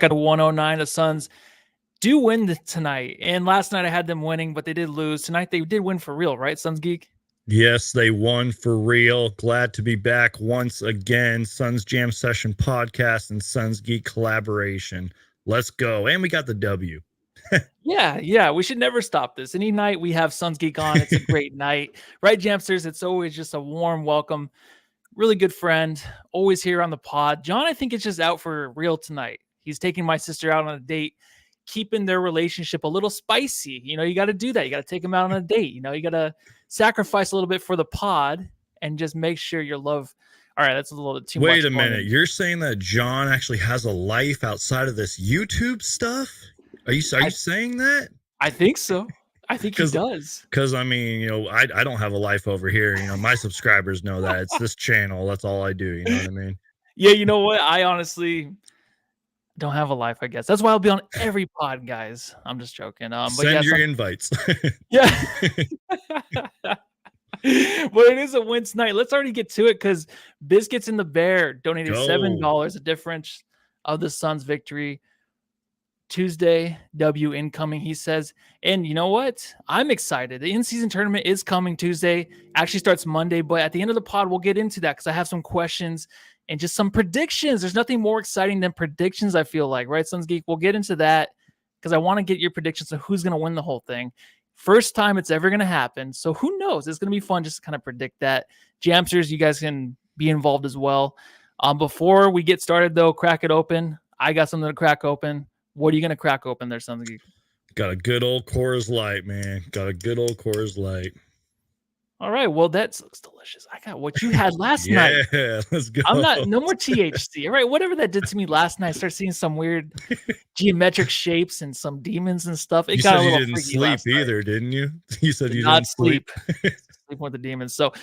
At 109, the Suns do win tonight. And last night I had them winning, but they did lose. Tonight they did win for real, right, Suns Geek? Yes, they won for real. Glad to be back once again. Suns Jam Session podcast and Suns Geek collaboration. Let's go. And we got the W. Yeah. We should never stop this. Any night we have Suns Geek on, it's a great night. Right, Jamsters? It's always just a warm welcome. Really good friend. Always here on the pod. John, I think, is just out for real tonight. He's taking my sister out on a date, keeping their relationship a little spicy. You got to do that. You got to take them out on a date. You got to sacrifice a little bit for the pod and just make sure your love. All right, that's a little bit too much. Wait a minute. You're saying that John actually has a life outside of this YouTube stuff? Are you saying that? I think so. I think he does. Because, I mean, I don't have a life over here. My subscribers know that. It's this channel. That's all I do. You know what I mean? Yeah, you know what? I honestly don't have a life, I guess. That's why I'll be on every pod, guys. I'm just joking. Send your invites. Yeah. But it is a win tonight. Let's already get to it because Biscuits in the Bear donated $7, a difference of the Suns' victory. Tuesday, W incoming, he says. And you know what? I'm excited. The in-season tournament is coming Tuesday. Actually starts Monday, but at the end of the pod, we'll get into that because I have some questions and just some predictions. There's nothing more exciting than predictions, I feel like, right, Suns Geek? We'll get into that because I want to get your predictions of who's going to win the whole thing. First time it's ever going to happen. So who knows? It's going to be fun just to kind of predict that. Jamsters, you guys can be involved as well. Before we get started, though, crack it open. I got something to crack open. What are you going to crack open there, Suns Geek? Got a good old Coors Light, man. Got a good old Coors Light. All right. Well, that looks delicious. I got what you had last night. Yeah, let's go. No more THC. All right. Whatever that did to me last night, I started seeing some weird geometric shapes and some demons and stuff. You said you didn't sleep either, didn't you? You said you didn't sleep. Sleep with the demons. So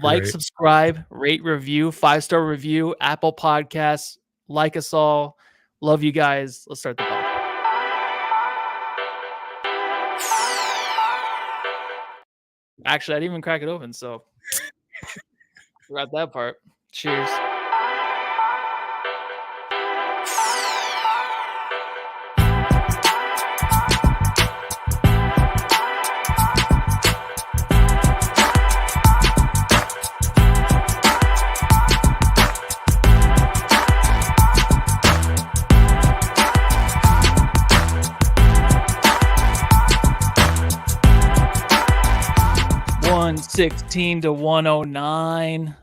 like, subscribe, rate, review, 5-star review, Apple Podcasts. Like us all. Love you guys. Let's start the pod. Actually, I didn't even crack it open, so forgot that part. Cheers. $116 to $109.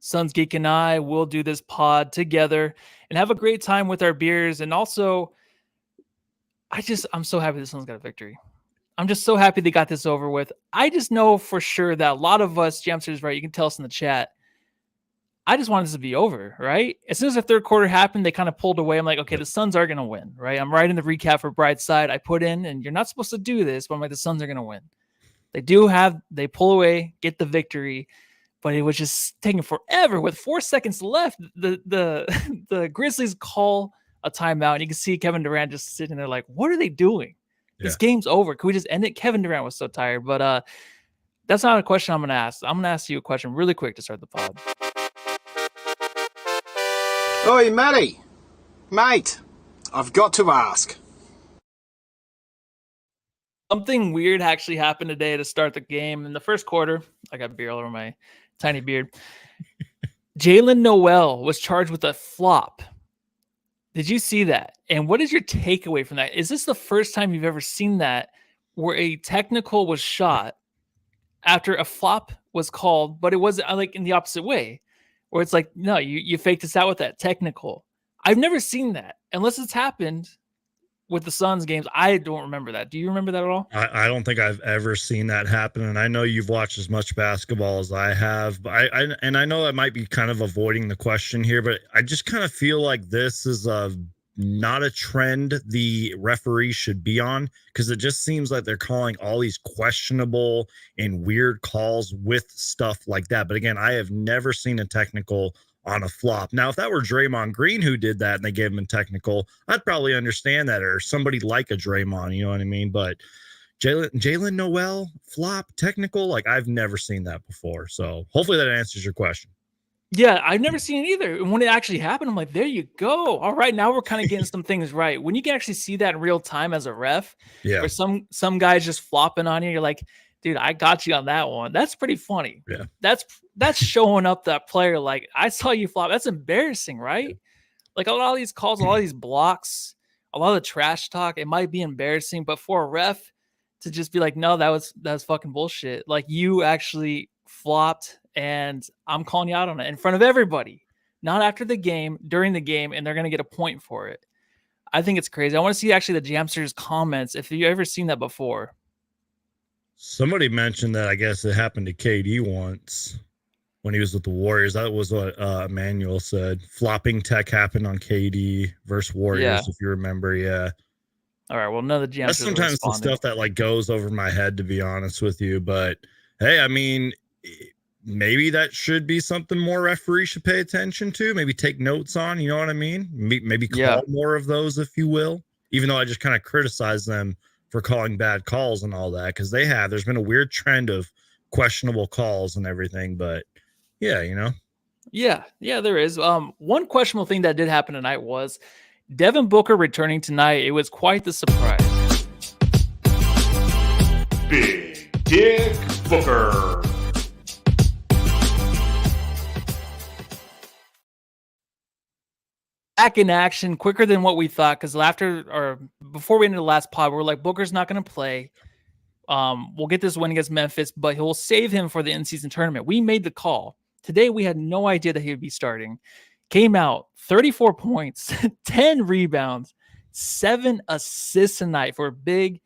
Suns Geek and I will do this pod together and have a great time with our beers. And also, I'm so happy the Suns got a victory. I'm just so happy they got this over with. I just know for sure that a lot of us, Jamsters, right? You can tell us in the chat. I just wanted this to be over, right? As soon as the third quarter happened, they kind of pulled away. I'm like, okay, the Suns are going to win, right? I'm writing the recap for Brightside. I put in, and you're not supposed to do this, but I'm like, the Suns are going to win. They pull away, get the victory, but it was just taking forever. With 4 seconds left, the Grizzlies call a timeout, and you can see Kevin Durant just sitting there like, what are they doing? Yeah. This game's over. Can we just end it? Kevin Durant was so tired, but that's not a question I'm going to ask. I'm going to ask you a question really quick to start the pod. Oi, Matty. Mate, I've got to ask. Something weird actually happened today to start the game. In the first quarter, I got beer all over my tiny beard. Jalen Noel was charged with a flop. Did you see that? And what is your takeaway from that? Is this the first time you've ever seen that where a technical was shot after a flop was called, but it wasn't like in the opposite way, where it's like, no, you faked us out with that technical. I've never seen that unless it's happened with the Suns games. I don't remember that. Do you remember that at all? I don't think I've ever seen that happen. And I know you've watched as much basketball as I have, but I know I might be kind of avoiding the question here, but I just kind of feel like this is not a trend the referees should be on, because it just seems like they're calling all these questionable and weird calls with stuff like that. But again, I have never seen a technical on a flop. Now, if that were Draymond Green who did that and they gave him a technical, I'd probably understand that, or somebody like a Draymond, you know what I mean? But Jalen Noel flop technical, like I've never seen that before. So hopefully that answers your question. Yeah, I've never seen it either. And when it actually happened, I'm like, there you go. All right, now we're kind of getting some things right. When you can actually see that in real time as a ref, Yeah. where some guys just flopping on you, you're like, dude, I got you on that one. That's pretty funny. Yeah. That's showing up that player like, I saw you flop. That's embarrassing, right? Like a lot of these calls, a lot of these blocks, a lot of the trash talk, it might be embarrassing, but for a ref to just be like, no, that was fucking bullshit. Like you actually flopped and I'm calling you out on it in front of everybody, not after the game, during the game, and they're gonna get a point for it. I think it's crazy. I want to see actually the Jamsters comments if you ever seen that before. Somebody mentioned that I guess it happened to KD once when he was with the Warriors. That was what Emmanuel said. Flopping tech happened on KD versus Warriors, if you remember. Yeah. All right. Well, none of the Jamsters That's sometimes the stuff that like goes over my head, to be honest with you. But hey, I mean, maybe that should be something more referees should pay attention to. Maybe take notes on. You know what I mean? Maybe call more of those, if you will. Even though I just kind of criticize them for calling bad calls and all that, because there's been a weird trend of questionable calls and everything. But yeah, you know. Yeah, there is. One questionable thing that did happen tonight was Devin Booker returning tonight. It was quite the surprise. Big Dick Booker. Back in action quicker than what we thought, because before we ended the last pod, we were like, Booker's not going to play. We'll get this win against Memphis, but he'll save him for the in-season tournament. We made the call. Today, we had no idea that he would be starting. Came out 34 points, 10 rebounds, 7 assists tonight for Big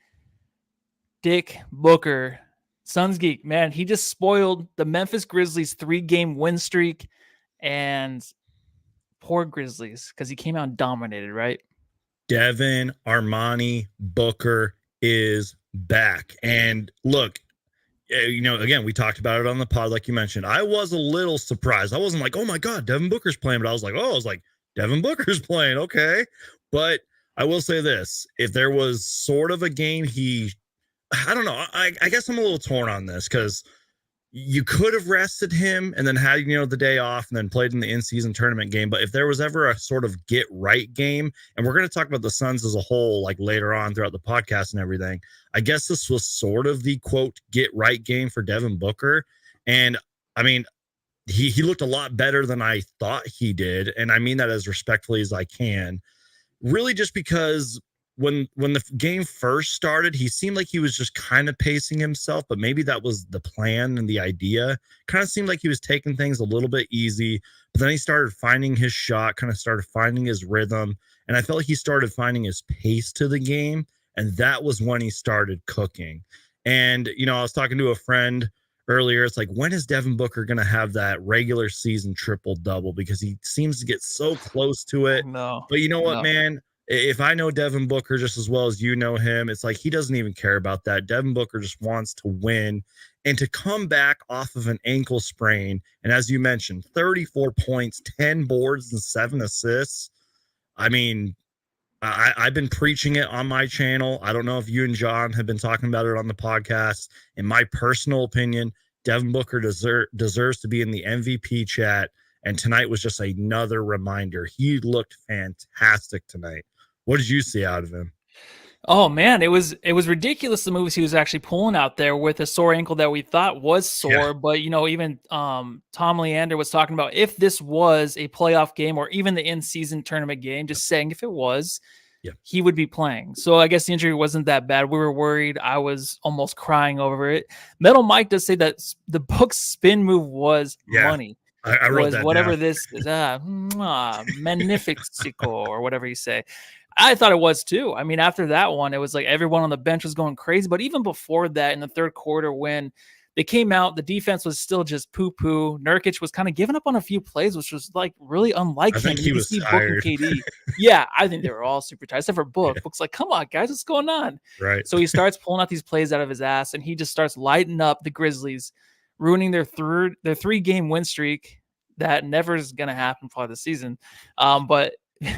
Dick Booker. Suns Geek, man, he just spoiled the Memphis Grizzlies 3-game win streak, and poor Grizzlies, because he came out and dominated, right? Devin Armani Booker is back. And look, you know, again, we talked about it on the pod, like you mentioned. I was a little surprised. I wasn't like, oh my God, Devin Booker's playing, but I was like, Devin Booker's playing. Okay. But I will say this, if there was sort of a game I don't know. I guess I'm a little torn on this, because you could have rested him and then had, you know, the day off and then played in the in-season tournament game. But if there was ever a sort of get right game, and we're going to talk about the Suns as a whole, like later on throughout the podcast and everything, I guess this was sort of the quote get right game for Devin Booker. And I mean, he looked a lot better than I thought he did. And I mean that as respectfully as I can, really, just because when the game first started, he seemed like he was just kind of pacing himself, but maybe that was the plan and the idea. Kind of seemed like he was taking things a little bit easy, but then he started finding his shot, kind of started finding his rhythm, and I felt like he started finding his pace to the game, and that was when he started cooking. And, you know, I was talking to a friend earlier. It's like, when is Devin Booker going to have that regular season triple-double? Because he seems to get so close to it. No. But you know what, man? If I know Devin Booker just as well as you know him, it's like he doesn't even care about that. Devin Booker just wants to win and to come back off of an ankle sprain. And as you mentioned, 34 points, 10 boards, and 7 assists. I mean, I've been preaching it on my channel. I don't know if you and John have been talking about it on the podcast. In my personal opinion, Devin Booker deserves to be in the MVP chat. And tonight was just another reminder. He looked fantastic tonight. What did you see out of him? Oh man, it was ridiculous the moves he was actually pulling out there with a sore ankle that we thought was sore. Yeah. But you know, even Tom Leander was talking about if this was a playoff game or even the in-season tournament game, just saying if it was, he would be playing. So I guess the injury wasn't that bad. We were worried. I was almost crying over it. Metal Mike does say that the Book's spin move was money. I wrote that whatever down. This is, magnifico or whatever you say. I thought it was too. I mean, after that one, it was like everyone on the bench was going crazy. But even before that, in the third quarter, when they came out, the defense was still just poo-poo. Nurkic was kind of giving up on a few plays, which was like really unlike him. I think he was tired. Book and KD. Yeah, I think they were all super tired, except for Book. Book's like, come on, guys, what's going on? Right. So he starts pulling out these plays out of his ass, and he just starts lighting up the Grizzlies, ruining their 3-game win streak. That never is going to happen for the season. But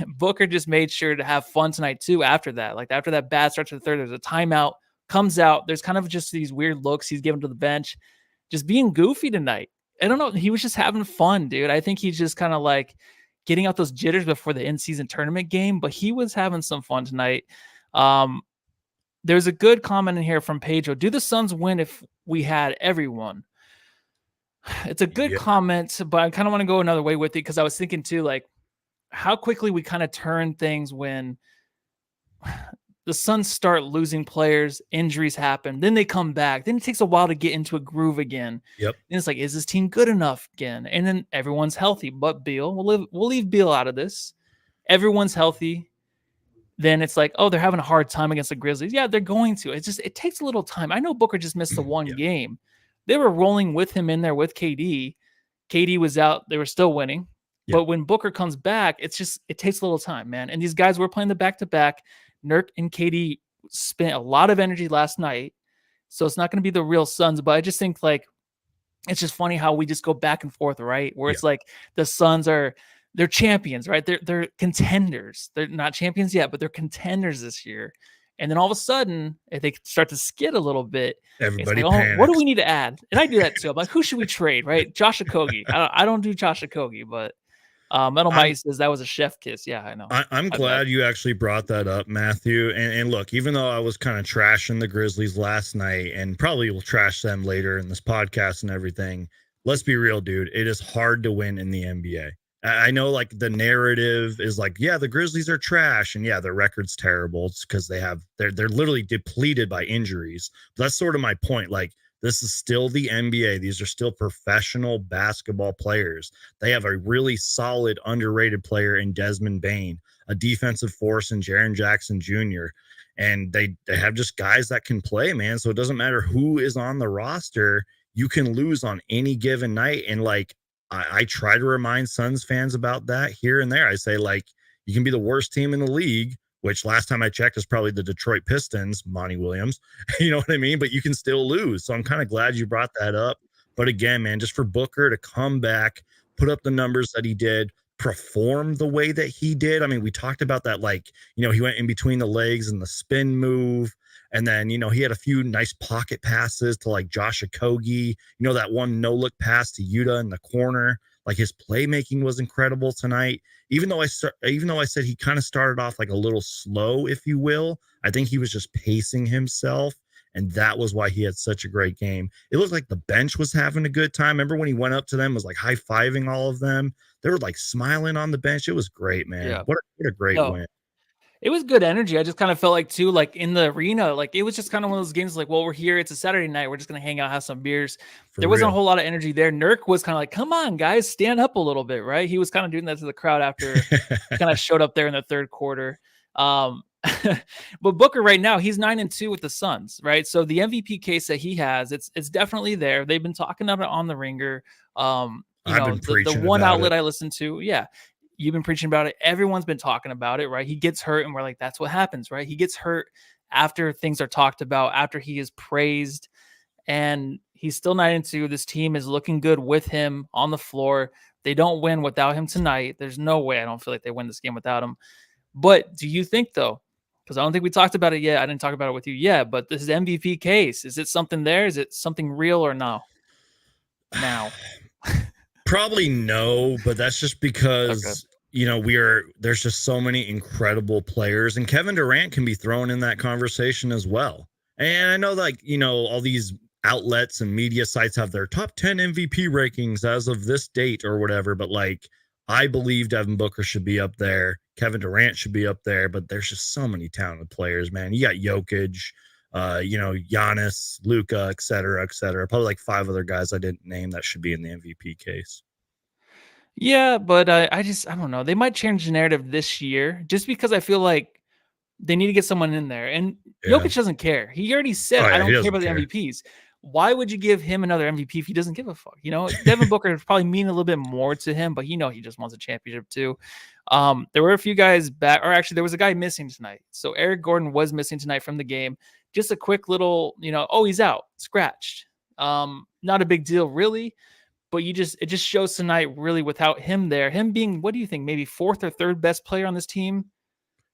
Booker just made sure to have fun tonight too. After that, like after that bad start to the third, there's a timeout, comes out. There's kind of just these weird looks he's given to the bench, just being goofy tonight. I don't know. He was just having fun, dude. I think he's just kind of like getting out those jitters before the in-season tournament game, but he was having some fun tonight. There's a good comment in here from Pedro. Do the Suns win if we had everyone? It's a good comment, but I kind of want to go another way with it because I was thinking too, like how quickly we kind of turn things when the Suns start losing players, injuries happen, then they come back. Then it takes a while to get into a groove again. Yep. And it's like, is this team good enough again? And then everyone's healthy, but Beal. We'll leave Beal out of this. Everyone's healthy. Then it's like, oh, they're having a hard time against the Grizzlies. Yeah, they're going to. It takes a little time. I know Booker just missed the one game. They were rolling with him in there with KD. KD was out. They were still winning. But when Booker comes back, it takes a little time, man. And these guys were playing the back-to-back. Nurk and KD spent a lot of energy last night. So it's not going to be the real Suns. But I just think, like, it's just funny how we just go back and forth, right? Where it's like the Suns they're champions, right? They're contenders. They're not champions yet, but they're contenders this year. And then all of a sudden, if they start to skid a little bit, everybody like, panics. What do we need to add? And I do that too. I'm like, who should we trade, right? Josh Okogie. I don't do Josh Okogie, but Metal Mike says that was a chef kiss. Yeah, I know. I'm glad you actually brought that up, Matthew. And look, even though I was kind of trashing the Grizzlies last night and probably will trash them later in this podcast and everything, let's be real, dude. It is hard to win in the NBA. I know, like, the narrative is like, yeah, the Grizzlies are trash, and yeah, their record's terrible. It's because they're literally depleted by injuries. But that's sort of my point. Like, this is still the NBA. These are still professional basketball players. They have a really solid, underrated player in Desmond Bane, a defensive force in Jaren Jackson Jr., and they have just guys that can play, man. So it doesn't matter who is on the roster. You can lose on any given night, and like, I try to remind Suns fans about that here and there. I say, like, you can be the worst team in the league, which last time I checked is probably the Detroit Pistons, Monty Williams. You know what I mean? But you can still lose. So I'm kind of glad you brought that up. But again, man, just for Booker to come back, put up the numbers that he did, perform the way that he did. I mean, we talked about that, like, you know, he went in between the legs and the spin move. And then, you know, he had a few nice pocket passes to, like, Josh Okogie. You know, that one no-look pass to Yuta in the corner. Like, his playmaking was incredible tonight. Even though I said he kind of started off like a little slow, if you will, I think he was just pacing himself. And that was why he had such a great game. It looked like the bench was having a good time. Remember when he went up to them, was like high-fiving all of them? They were like smiling on the bench. It was great, man. Yeah. What a great win. It was good energy. I just kind of felt like, too, like in the arena, like it was just kind of one of those games like, well, we're here. It's a Saturday night. We're just going to hang out, have some beers. There wasn't a whole lot of energy there. Nurk was kind of like, come on, guys, stand up a little bit, right? He was kind of doing that to the crowd after he kind of showed up there in the third quarter. But Booker right now, he's 9-2 with the Suns, right? So the MVP case that he has, it's definitely there. They've been talking about it on the Ringer. I've been preaching the one about outlet it. I listen to, you've been preaching about it. Everyone's been talking about it, right? He gets hurt, and we're like, that's what happens, right? He gets hurt after things are talked about, after he is praised, and he's still 9-2. This team is looking good with him on the floor. They don't win without him tonight. There's no way I don't feel like they win this game without him. But do you think, though, because I don't think we talked about it yet. I didn't talk about it with you yet, but this is MVP case. Is it something there? Is it something real or no? Now. Probably no, but that's just because, you know, there's just so many incredible players, and Kevin Durant can be thrown in that conversation as well. And I know, like, you know, all these outlets and media sites have their top 10 MVP rankings as of this date or whatever, but like, I believe Devin Booker should be up there. Kevin Durant should be up there, but there's just so many talented players, man. You got Jokic, you know, Giannis, Luka, et cetera, probably like 5 other guys I didn't name that should be in the MVP case. Yeah, but I don't know. They might change the narrative this year just because I feel like they need to get someone in there. And Jokic doesn't care. He already said, I don't care about the MVPs. Why would you give him another MVP if he doesn't give a fuck? You know, Devin Booker probably mean a little bit more to him, but he just wants a championship too. There were a few guys back, or actually there was a guy missing tonight. So Eric Gordon was missing tonight from the game. Just a quick little, you know, oh, he's out, scratched. Not a big deal really, but it just shows tonight really without him there, him being, what do you think, maybe 4th or 3rd best player on this team?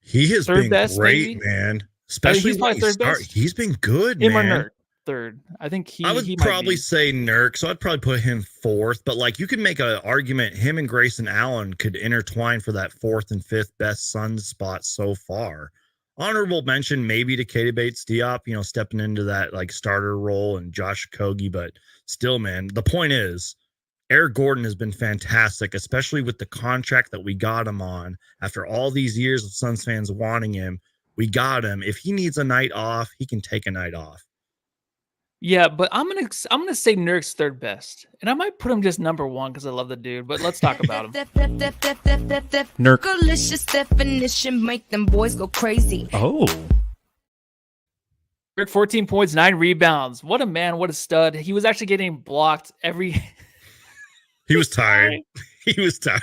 He has been great, man. Especially when he started. He's been good, him man. Or Nurk. third. I think I would he probably might be. say Nurk, so I'd probably put him fourth. But like, you could make an argument him and Grayson Allen could intertwine for that fourth and fifth best Suns spot so far. Honorable mention maybe to Katie Bates Diop, you know, stepping into that like starter role, and Josh Kogi. But still, man, the point is, Eric Gordon has been fantastic, especially with the contract that we got him on. After all these years of Suns fans wanting him, we got him. If he needs a night off, he can take a night off. Yeah, but I'm gonna say Nurk's third best, and I might put him just number one because I love the dude. But let's talk about him. Nurk. Delicious definition make them boys go crazy. Oh. Nurk, 14 points, 9 rebounds. What a man! What a stud! He was actually getting blocked every. He was tired. He was tired.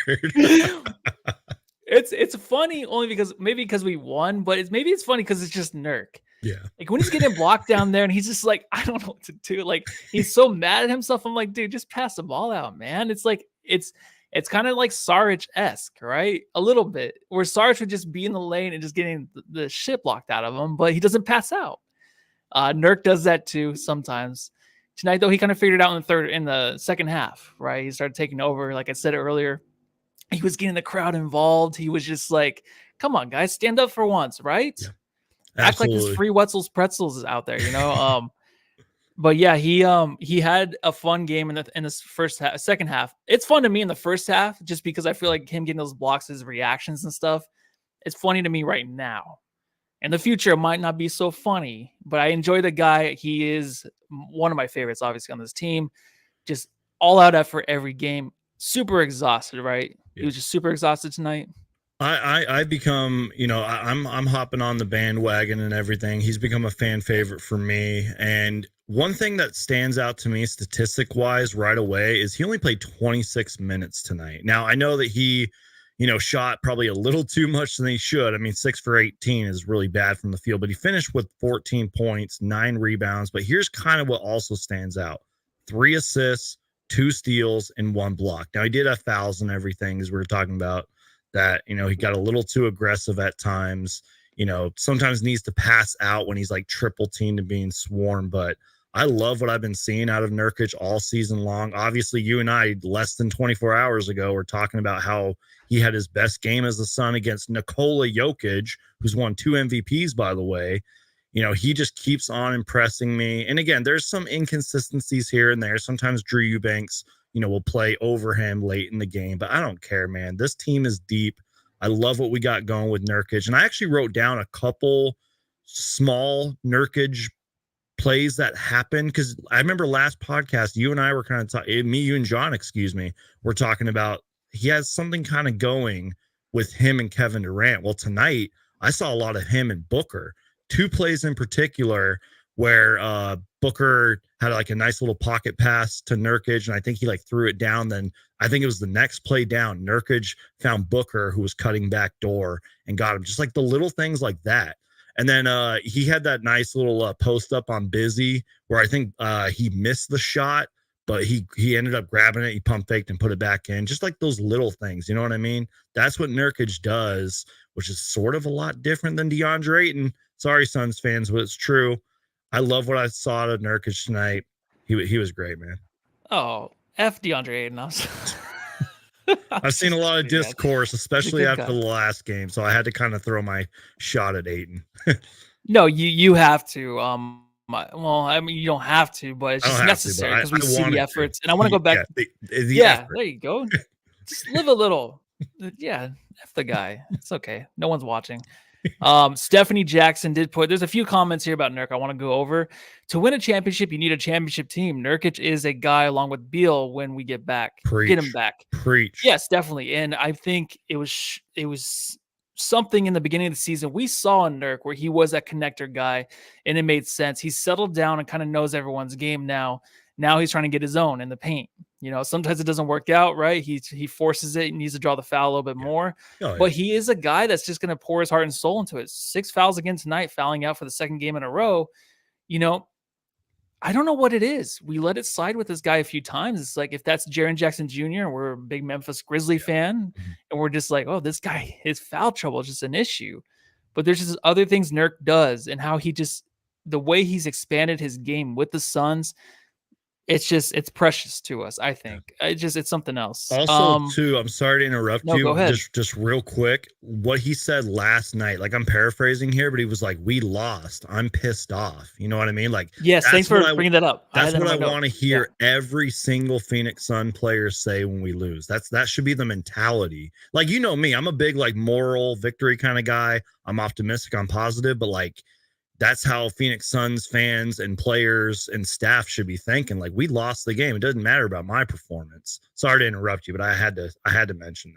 It's funny only because we won, but it's funny because it's just Nurk. Yeah. Like when he's getting blocked down there and he's just like, I don't know what to do. Like he's so mad at himself. I'm like, dude, just pass the ball out, man. It's like it's kind of like Saric-esque, right? A little bit, where Saric would just be in the lane and just getting the shit blocked out of him, but he doesn't pass out. Nurk does that too sometimes. Tonight, though, he kind of figured it out in the second half, right? He started taking over. Like I said earlier, he was getting the crowd involved. He was just like, come on, guys, stand up for once, right? Yeah. Act like there's free Wetzel's pretzels out there, you know? But yeah, he had a fun game in this second half. It's fun to me in the first half just because I feel like him getting those blocks, his reactions and stuff, it's funny to me right now. In the future, it might not be so funny, but I enjoy the guy. He is one of my favorites, obviously, on this team. Just all-out effort every game. Super exhausted, right? Yeah. He was just super exhausted tonight. I become, you know, I'm hopping on the bandwagon and everything. He's become a fan favorite for me. And one thing that stands out to me statistic wise right away is he only played 26 minutes tonight. Now I know that he, you know, shot probably a little too much than he should. I mean, 6 for 18 is really bad from the field, but he finished with 14 points, 9 rebounds. But here's kind of what also stands out: 3 assists, 2 steals, and 1 block. Now he did have fouls and everything, as we were talking about. That, you know, he got a little too aggressive at times, you know, sometimes needs to pass out when he's like triple teamed and being swarmed. But I love what I've been seeing out of Nurkic all season long. Obviously, you and I, less than 24 hours ago, were talking about how he had his best game as a Sun against Nikola Jokic, who's won 2 MVPs, by the way. You know, he just keeps on impressing me. And again, there's some inconsistencies here and there. Sometimes Drew Eubanks, you know, will play over him late in the game, but I don't care, man. This team is deep. I love what we got going with Nurkic. And I actually wrote down a couple small Nurkic plays that happened, because I remember last podcast, you and I were kind of talking, you and John, we're talking about he has something kind of going with him and Kevin Durant. Well, tonight I saw a lot of him and Booker. 2 plays in particular where Booker had like a nice little pocket pass to Nurkic, and I think he like threw it down. Then I think it was the next play down, Nurkic found Booker, who was cutting back door, and got him. Just like the little things like that. And then he had that nice little post up on Busy where I think he missed the shot, but he ended up grabbing it. He pump faked and put it back in. Just like those little things, you know what I mean? That's what Nurkic does, which is sort of a lot different than DeAndre Ayton. Sorry, Suns fans, but it's true. I love what I saw of Nurkic tonight. He was great, man. Oh, F DeAndre Ayton. I've seen a lot of discourse, especially after the last game, so I had to kind of throw my shot at Ayton. No, you have to. Well, I mean, you don't have to, but it's just necessary because we see the efforts. And I want to go back. Yeah, there you go. Just live a little. Yeah, F the guy. It's okay. No one's watching. Stephanie Jackson did put, there's a few comments here about Nurk I want to go over. To win a championship, you need a championship team. Nurkic is a guy along with Beal when we get back. Get him back. Preach. Yes, definitely. And I think it was something in the beginning of the season we saw in Nurk where he was that connector guy, and it made sense. He's settled down and kind of knows everyone's game now. Now he's trying to get his own in the paint. You know, sometimes it doesn't work out, right? He forces it and needs to draw the foul a little bit more. But he is a guy that's just going to pour his heart and soul into it. 6 fouls again tonight, fouling out for the 2nd game in a row. You know, I don't know what it is. We let it slide with this guy a few times. It's like if that's Jaren Jackson Jr., we're a big Memphis Grizzly fan, and we're just like, oh, this guy, his foul trouble is just an issue. But there's just other things Nurk does and how he just the way he's expanded his game with the Suns, it's precious to us. I think it's something else. Also, too, I'm sorry to interrupt No, you. go ahead. Just real quick, what he said last night, like I'm paraphrasing here, but he was like, "We lost. I'm pissed off." You know what I mean? Like, yes, thanks for bringing that up. That's what I want to hear every single Phoenix Sun player say when we lose. That should be the mentality. Like, you know me, I'm a big like moral victory kind of guy. I'm optimistic, I'm positive, but like that's how Phoenix Suns fans and players and staff should be thinking. Like, we lost the game. It doesn't matter about my performance. Sorry to interrupt you, but I had to mention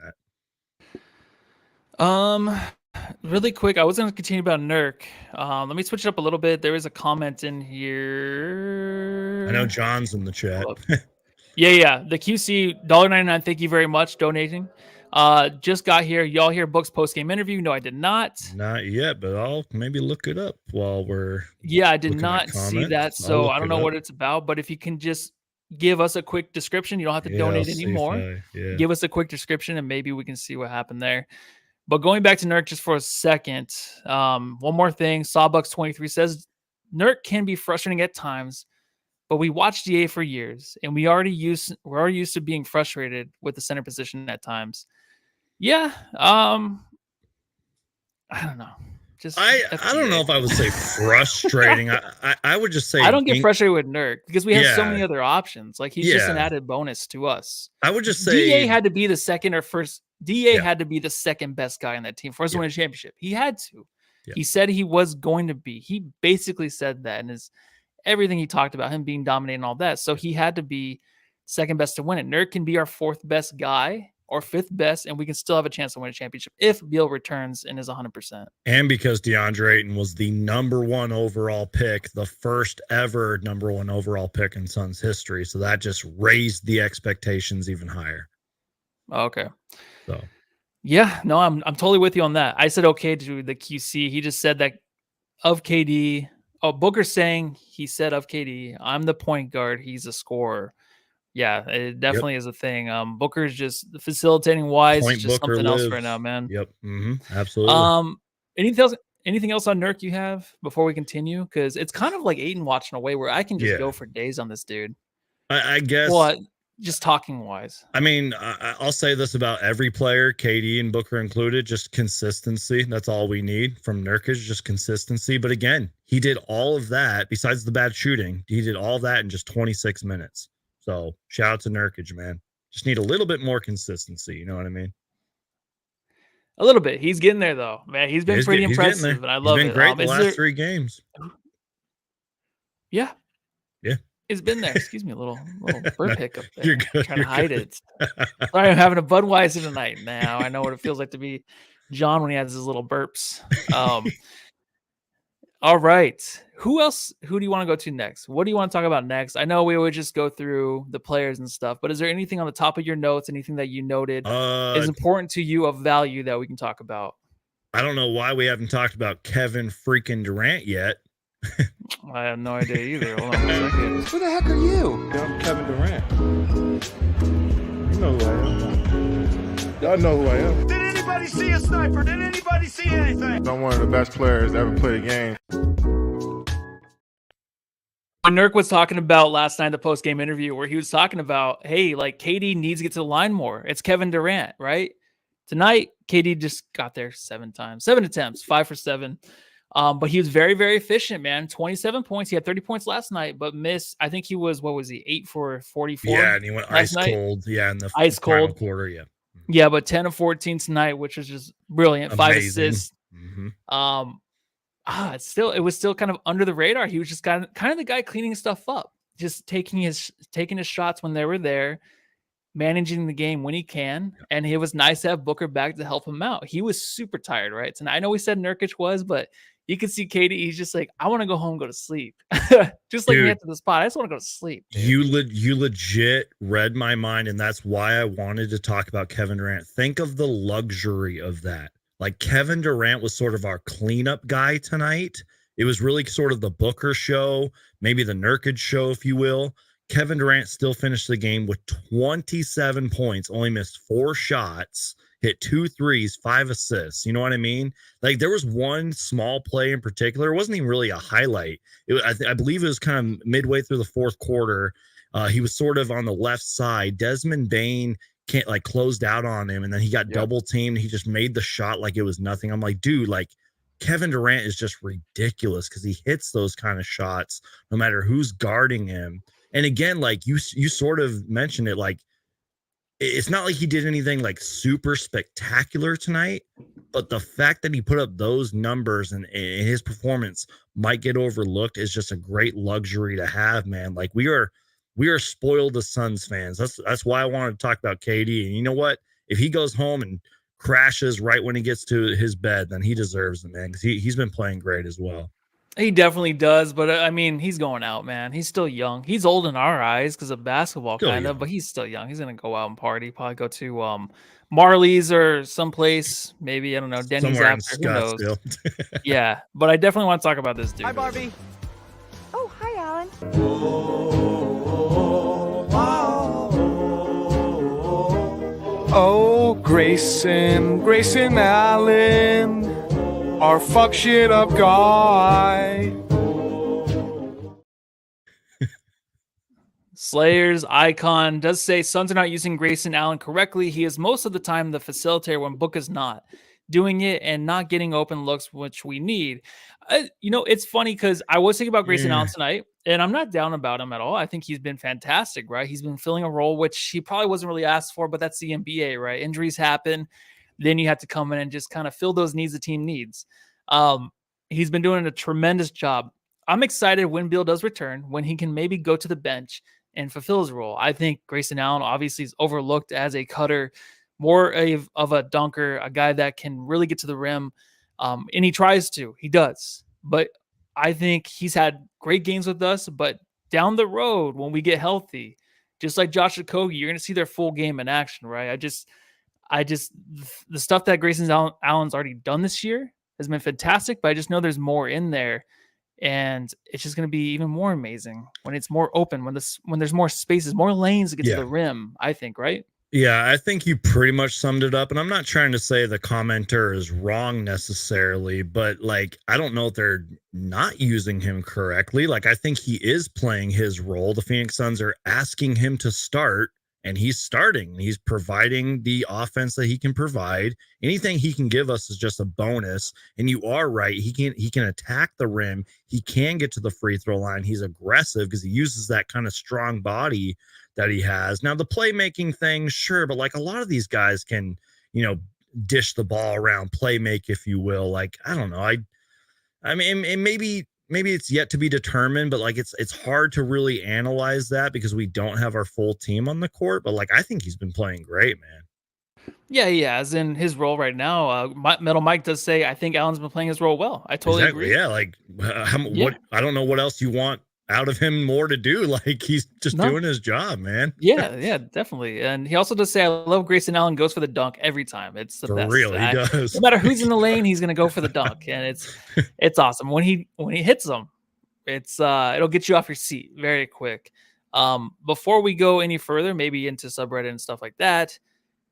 that. Really quick, I was going to continue about Nurk. Let me switch it up a little bit. There is a comment in here. I know John's in the chat. Yeah. The QC $1.99. Thank you very much donating. Just got here. Y'all hear Book's post-game interview? No, I did not. Not yet, but I'll maybe look it up while we're. Yeah, I did not see that, so I don't know what it's about. But if you can just give us a quick description, you don't have to donate anymore. Give us a quick description, and maybe we can see what happened there. But going back to Nurk just for a second, one more thing. Sawbucks23 says Nurk can be frustrating at times, but we watched DA for years, and we're already used to being frustrated with the center position at times. Yeah, I don't know. I don't know if I would say frustrating. I would just say I don't get frustrated with Nurk because we have so many other options. Like he's just an added bonus to us. I would just say DA had to be the second or first. DA had to be the second best guy in that team for us to win a championship. He had to. He said he was going to be. He basically said that, and everything he talked about, him being dominating and all that. So he had to be second best to win it. Nurk can be our fourth best guy or fifth best, and we can still have a chance to win a championship if Beal returns and is 100%. And because DeAndre Ayton was the #1 overall pick, the first ever #1 overall pick in Suns history. So that just raised the expectations even higher. Okay. So yeah, no, I'm totally with you on that. I said okay to the QC. He just said that of KD. Oh, Booker's saying he said of KD, I'm the point guard, he's a scorer. Yeah, it definitely is a thing. Booker's just facilitating wise, it's just something else right now, man. Yep. Absolutely. Anything else on Nurk you have before we continue? Because it's kind of like Ayton watching away, where I can just go for days on this dude. I guess. What? Just talking wise. I mean, I'll say this about every player, KD and Booker included, just consistency. That's all we need from Nurkic, just consistency. But again, he did all of that besides the bad shooting. He did all that in just 26 minutes. So shout out to Nurkic, man. Just need a little bit more consistency. You know what I mean? A little bit. He's getting there, though, man. He's been pretty impressive, and I love it. He's been great the last 3 games. Yeah. Yeah. It's been there. Excuse me, a little burp hiccup there. You're good. Trying to hide it. Sorry, I'm having a Budweiser tonight. Now I know what it feels like to be John when he has his little burps. All right. Who do you want to go to next? What do you want to talk about next? I know we would just go through the players and stuff, but is there anything on the top of your notes, anything that you noted is important to you of value that we can talk about? I don't know why we haven't talked about Kevin freaking Durant yet. I have no idea either. Hold on a second. Who the heck are you? I'm Kevin Durant. You know who I am. Y'all know who I am. Did anybody see a sniper? Did anybody see anything? I'm one of the best players to ever play the game. When Nurk was talking about last night, the post-game interview, where he was talking about, hey, like KD needs to get to the line more. It's Kevin Durant, right? Tonight, KD just got there 7 attempts, 5 for 7. But he was very, very efficient, man. 27 points. He had 30 points last night, but missed. I think he was, 8 for 44? Yeah, and he went ice cold. Yeah, in the ice final cold quarter. Yeah. Yeah, but 10 of 14 tonight, which was just brilliant. Amazing. 5 assists. It was still kind of under the radar. He was just kind of the guy cleaning stuff up, just taking his shots when they were there, managing the game when he can. And it was nice to have Booker back to help him out. He was super tired, right? And I know we said Nurkic was, but you could see KD. He's just like, I want to go home and go to sleep. Just like me at the spot. I just want to go to sleep. Dude. You legit read my mind, and that's why I wanted to talk about Kevin Durant. Think of the luxury of that. Like, Kevin Durant was sort of our cleanup guy tonight. It was really sort of the Booker show, maybe the Nurkic show, if you will. Kevin Durant still finished the game with 27 points, only missed 4 shots. hit 2 threes, 5 assists. You know what I mean? Like there was one small play in particular. It wasn't even really a highlight. I believe it was kind of midway through the fourth quarter. He was sort of on the left side. Desmond Bane can't like closed out on him, and then he got double teamed. He just made the shot like it was nothing. I'm like, dude, like Kevin Durant is just ridiculous because he hits those kind of shots no matter who's guarding him. And again, like you sort of mentioned it, like it's not like he did anything like super spectacular tonight, but the fact that he put up those numbers and his performance might get overlooked is just a great luxury to have, man. Like we are spoiled as Suns fans. That's why I wanted to talk about KD. And you know what? If he goes home and crashes right when he gets to his bed, then he deserves it, man, because he's been playing great as well. He definitely does, but I mean, he's going out, man. He's still young. He's old in our eyes because of basketball, kind of, but he's still young. He's gonna go out and party. Probably go to Marley's or someplace. Maybe I don't know. Denny's Somewhere in after. Who knows? Scottsdale. Yeah, but I definitely want to talk about this dude. Hi, Barbie. Oh, hi, Alan. Oh, Grayson Allen, our fuck shit up guy. Slayer's icon does say Suns are not using Grayson Allen correctly. He is most of the time the facilitator when Book is not doing it and not getting open looks, which we need. You know, it's funny because I was thinking about Grayson Allen tonight, and I'm not down about him at all. I think he's been fantastic, right? He's been filling a role which he probably wasn't really asked for, but that's the NBA, right? Injuries happen. Then you have to come in and just kind of fill those needs the team needs. He's been doing a tremendous job. I'm excited when Beal does return, when he can maybe go to the bench and fulfill his role. I think Grayson Allen obviously is overlooked as a cutter, more of a dunker, a guy that can really get to the rim. And he tries to, he does. But I think he's had great games with us, but down the road, when we get healthy, just like Josh Okogie, you're going to see their full game in action, right? I just, the stuff that Grayson Allen's already done this year has been fantastic, but I just know there's more in there. And it's just going to be even more amazing when it's more open, when there's more spaces, more lanes to get to the rim, I think, right? Yeah, I think you pretty much summed it up. And I'm not trying to say the commenter is wrong necessarily, but like, I don't know if they're not using him correctly. Like, I think he is playing his role. The Phoenix Suns are asking him to start, and he's starting. He's providing the offense that he can provide. Anything he can give us is just a bonus. And you are right. He can attack the rim. He can get to the free throw line. He's aggressive because he uses that kind of strong body that he has. Now, the playmaking thing, sure, but like a lot of these guys can, you know, dish the ball around, play make, if you will. Like, I don't know. I mean, and maybe it's yet to be determined, but like it's hard to really analyze that because we don't have our full team on the court. But like, I think he's been playing great, man. Yeah, he has in his role right now. Metal Mike does say, I think Allen's been playing his role well. I totally agree. Yeah, like what I don't know what else you want out of him more to do. Like he's just doing his job, man. Yeah, definitely. And he also does say, I love Grayson Allen goes for the dunk every time. It's the best. Real, he does. No matter who's in the lane, he's gonna go for the dunk, and it's awesome when he hits them. It's it'll get you off your seat very quick. Before we go any further, maybe into subreddit and stuff like that.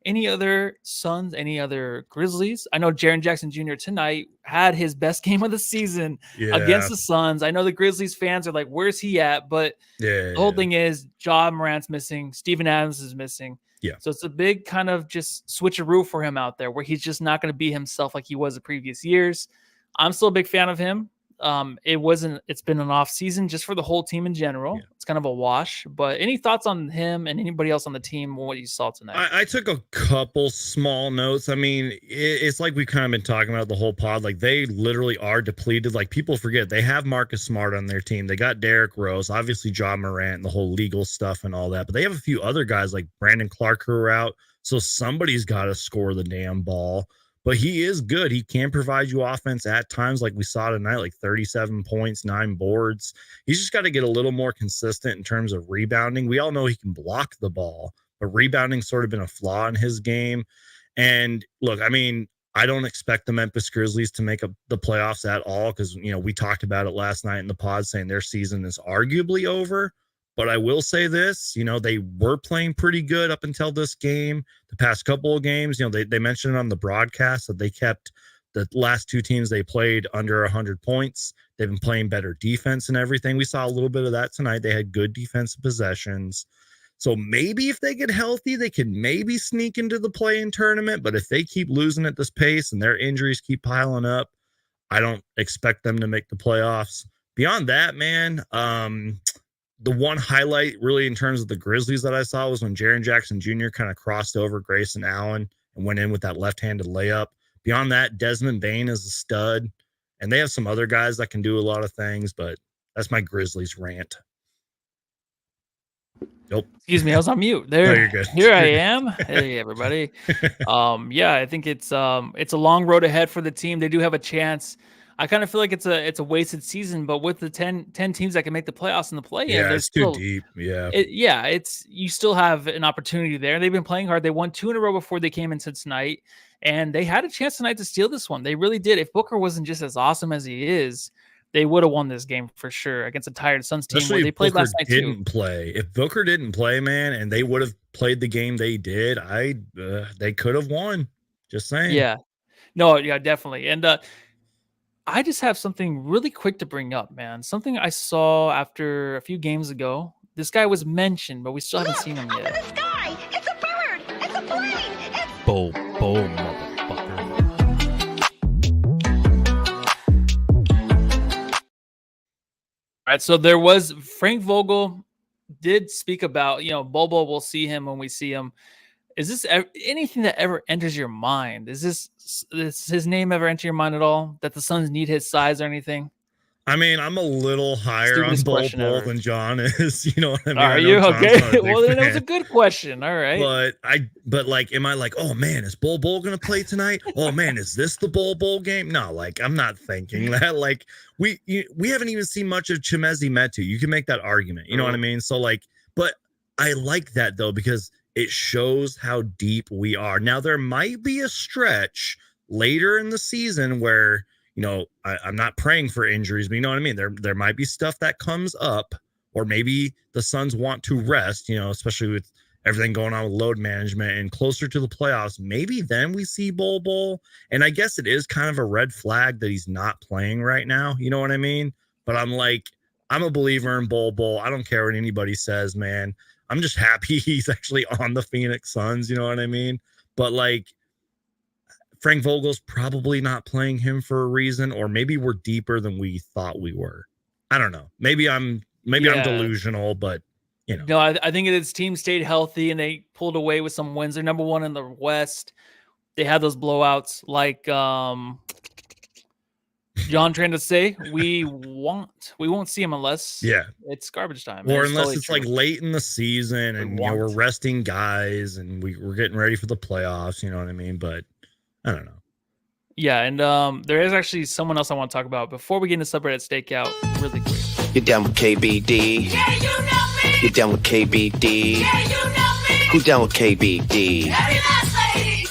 Any other Suns, any other Grizzlies? I know Jaren Jackson Jr. tonight had his best game of the season against the Suns. I know the Grizzlies fans are like, where's he at? But the whole thing is Ja Morant's missing. Steven Adams is missing. Yeah. So it's a big kind of just switcheroo for him out there where he's just not going to be himself like he was the previous years. I'm still a big fan of him. It's been an off season just for the whole team in general. Yeah. It's kind of a wash, but any thoughts on him and anybody else on the team, what you saw tonight? I took a couple small notes. I mean, it's like we've kind of been talking about the whole pod. Like they literally are depleted. Like people forget they have Marcus Smart on their team. They got Derrick Rose, obviously Ja Morant and the whole legal stuff and all that, but they have a few other guys like Brandon Clark who are out. So somebody's got to score the damn ball. But he is good. He can provide you offense at times, like we saw tonight, like 37 points, 9 boards. He's just got to get a little more consistent in terms of rebounding. We all know he can block the ball, but rebounding's sort of been a flaw in his game. And look, I mean, I don't expect the Memphis Grizzlies to make the playoffs at all because, you know, we talked about it last night in the pod saying their season is arguably over. But I will say this, they were playing pretty good up until this game. The past couple of games, they mentioned on the broadcast that they kept the last two teams they played under 100 points. They've been playing better defense and everything. We saw a little bit of that tonight. They had good defensive possessions. So maybe if they get healthy, they can maybe sneak into the play-in tournament. But if they keep losing at this pace and their injuries keep piling up, I don't expect them to make the playoffs. Beyond that, man, the one highlight really in terms of the Grizzlies that I saw was when Jaren Jackson Jr. kind of crossed over Grayson Allen and went in with that left-handed layup. Beyond that, Desmond Bane is a stud, and they have some other guys that can do a lot of things, but that's my Grizzlies rant. Nope. Excuse me, I was on mute. There, No, you're good. Here I am. Hey, everybody. Yeah, I think it's a long road ahead for the team. They do have a chance. I kind of feel like it's a wasted season, but with the 10 teams that can make the playoffs in the play-in, Yeah, there's it's still too deep. Yeah. You still have an opportunity there. They've been playing hard. They won 2 in a row before they came into tonight, and they had a chance tonight to steal this one. They really did. If Booker wasn't just as awesome as he is, they would have won this game for sure against a tired Suns team where they played last night too. If Booker didn't play, man, and they would have played the game they did, they could have won. Just saying. Yeah. No, yeah, definitely. And I just have something really quick to bring up, man. Something I saw after a few games ago. This guy was mentioned, but we still haven't seen him yet. Up in the sky! It's a bird! It's a plane! It's... Boom, motherfucker. All right, so there was Frank Vogel did speak about, Bobo, we'll see him when we see him. Is this anything that ever enters your mind? Is his name ever enter your mind at all? That the Suns need his size or anything? I mean, I'm a little higher on Bol than John is. You know what I mean? Are you okay? Well, then it was a good question. All right. But am I like, oh man, is Bol gonna play tonight? Oh man, is this the Bol game? No, I'm not thinking that. We haven't even seen much of Chimezi Metu. You can make that argument. You know what I mean? So but I like that though, because it shows how deep we are. Now there might be a stretch later in the season where, I'm not praying for injuries, but you know what I mean? There might be stuff that comes up, or maybe the Suns want to rest, especially with everything going on with load management and closer to the playoffs. Maybe then we see Bol. And I guess it is kind of a red flag that he's not playing right now. You know what I mean? But I'm a believer in Bol. I don't care what anybody says, man. I'm just happy he's actually on the Phoenix Suns. You know what I mean? But Frank Vogel's probably not playing him for a reason, or maybe we're deeper than we thought we were. I don't know. Maybe I'm delusional, but No, I think his team stayed healthy and they pulled away with some wins. They're number 1 in the West. They had those blowouts, like John trying to say, we won't see him unless it's garbage time, or unless it's late in the season and we're resting guys and we're getting ready for the playoffs. You know what I mean? But I don't know. Yeah, and there is actually someone else I want to talk about before we get into subreddit stakeout really quick. You're down with KBD. Yeah, you know me! You're down with KBD. Yeah, you know me! Who's down with KBD? Every last lady!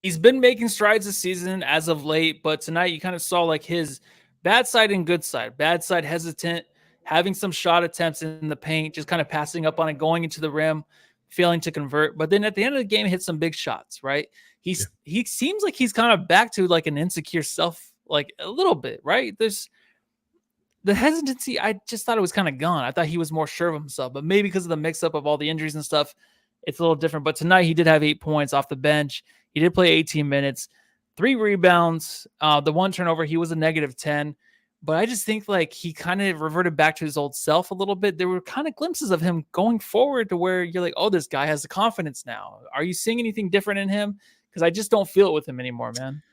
He's been making strides this season as of late, but tonight you kind of saw his bad side and good side. Bad side hesitant, having some shot attempts in the paint, just kind of passing up on it, going into the rim, failing to convert. But then at the end of the game, hit some big shots, right? He seems like he's kind of back to an insecure self, a little bit, right? There's the hesitancy. I just thought it was kind of gone. I thought he was more sure of himself, but maybe because of the mix up of all the injuries and stuff, it's a little different. But tonight he did have 8 points off the bench. He did play 18 minutes, 3 rebounds, the 1 turnover. He was a -10. But I just think he kind of reverted back to his old self a little bit. There were kind of glimpses of him going forward to where you're like, oh, this guy has the confidence now. Are you seeing anything different in him? Because I just don't feel it with him anymore, man.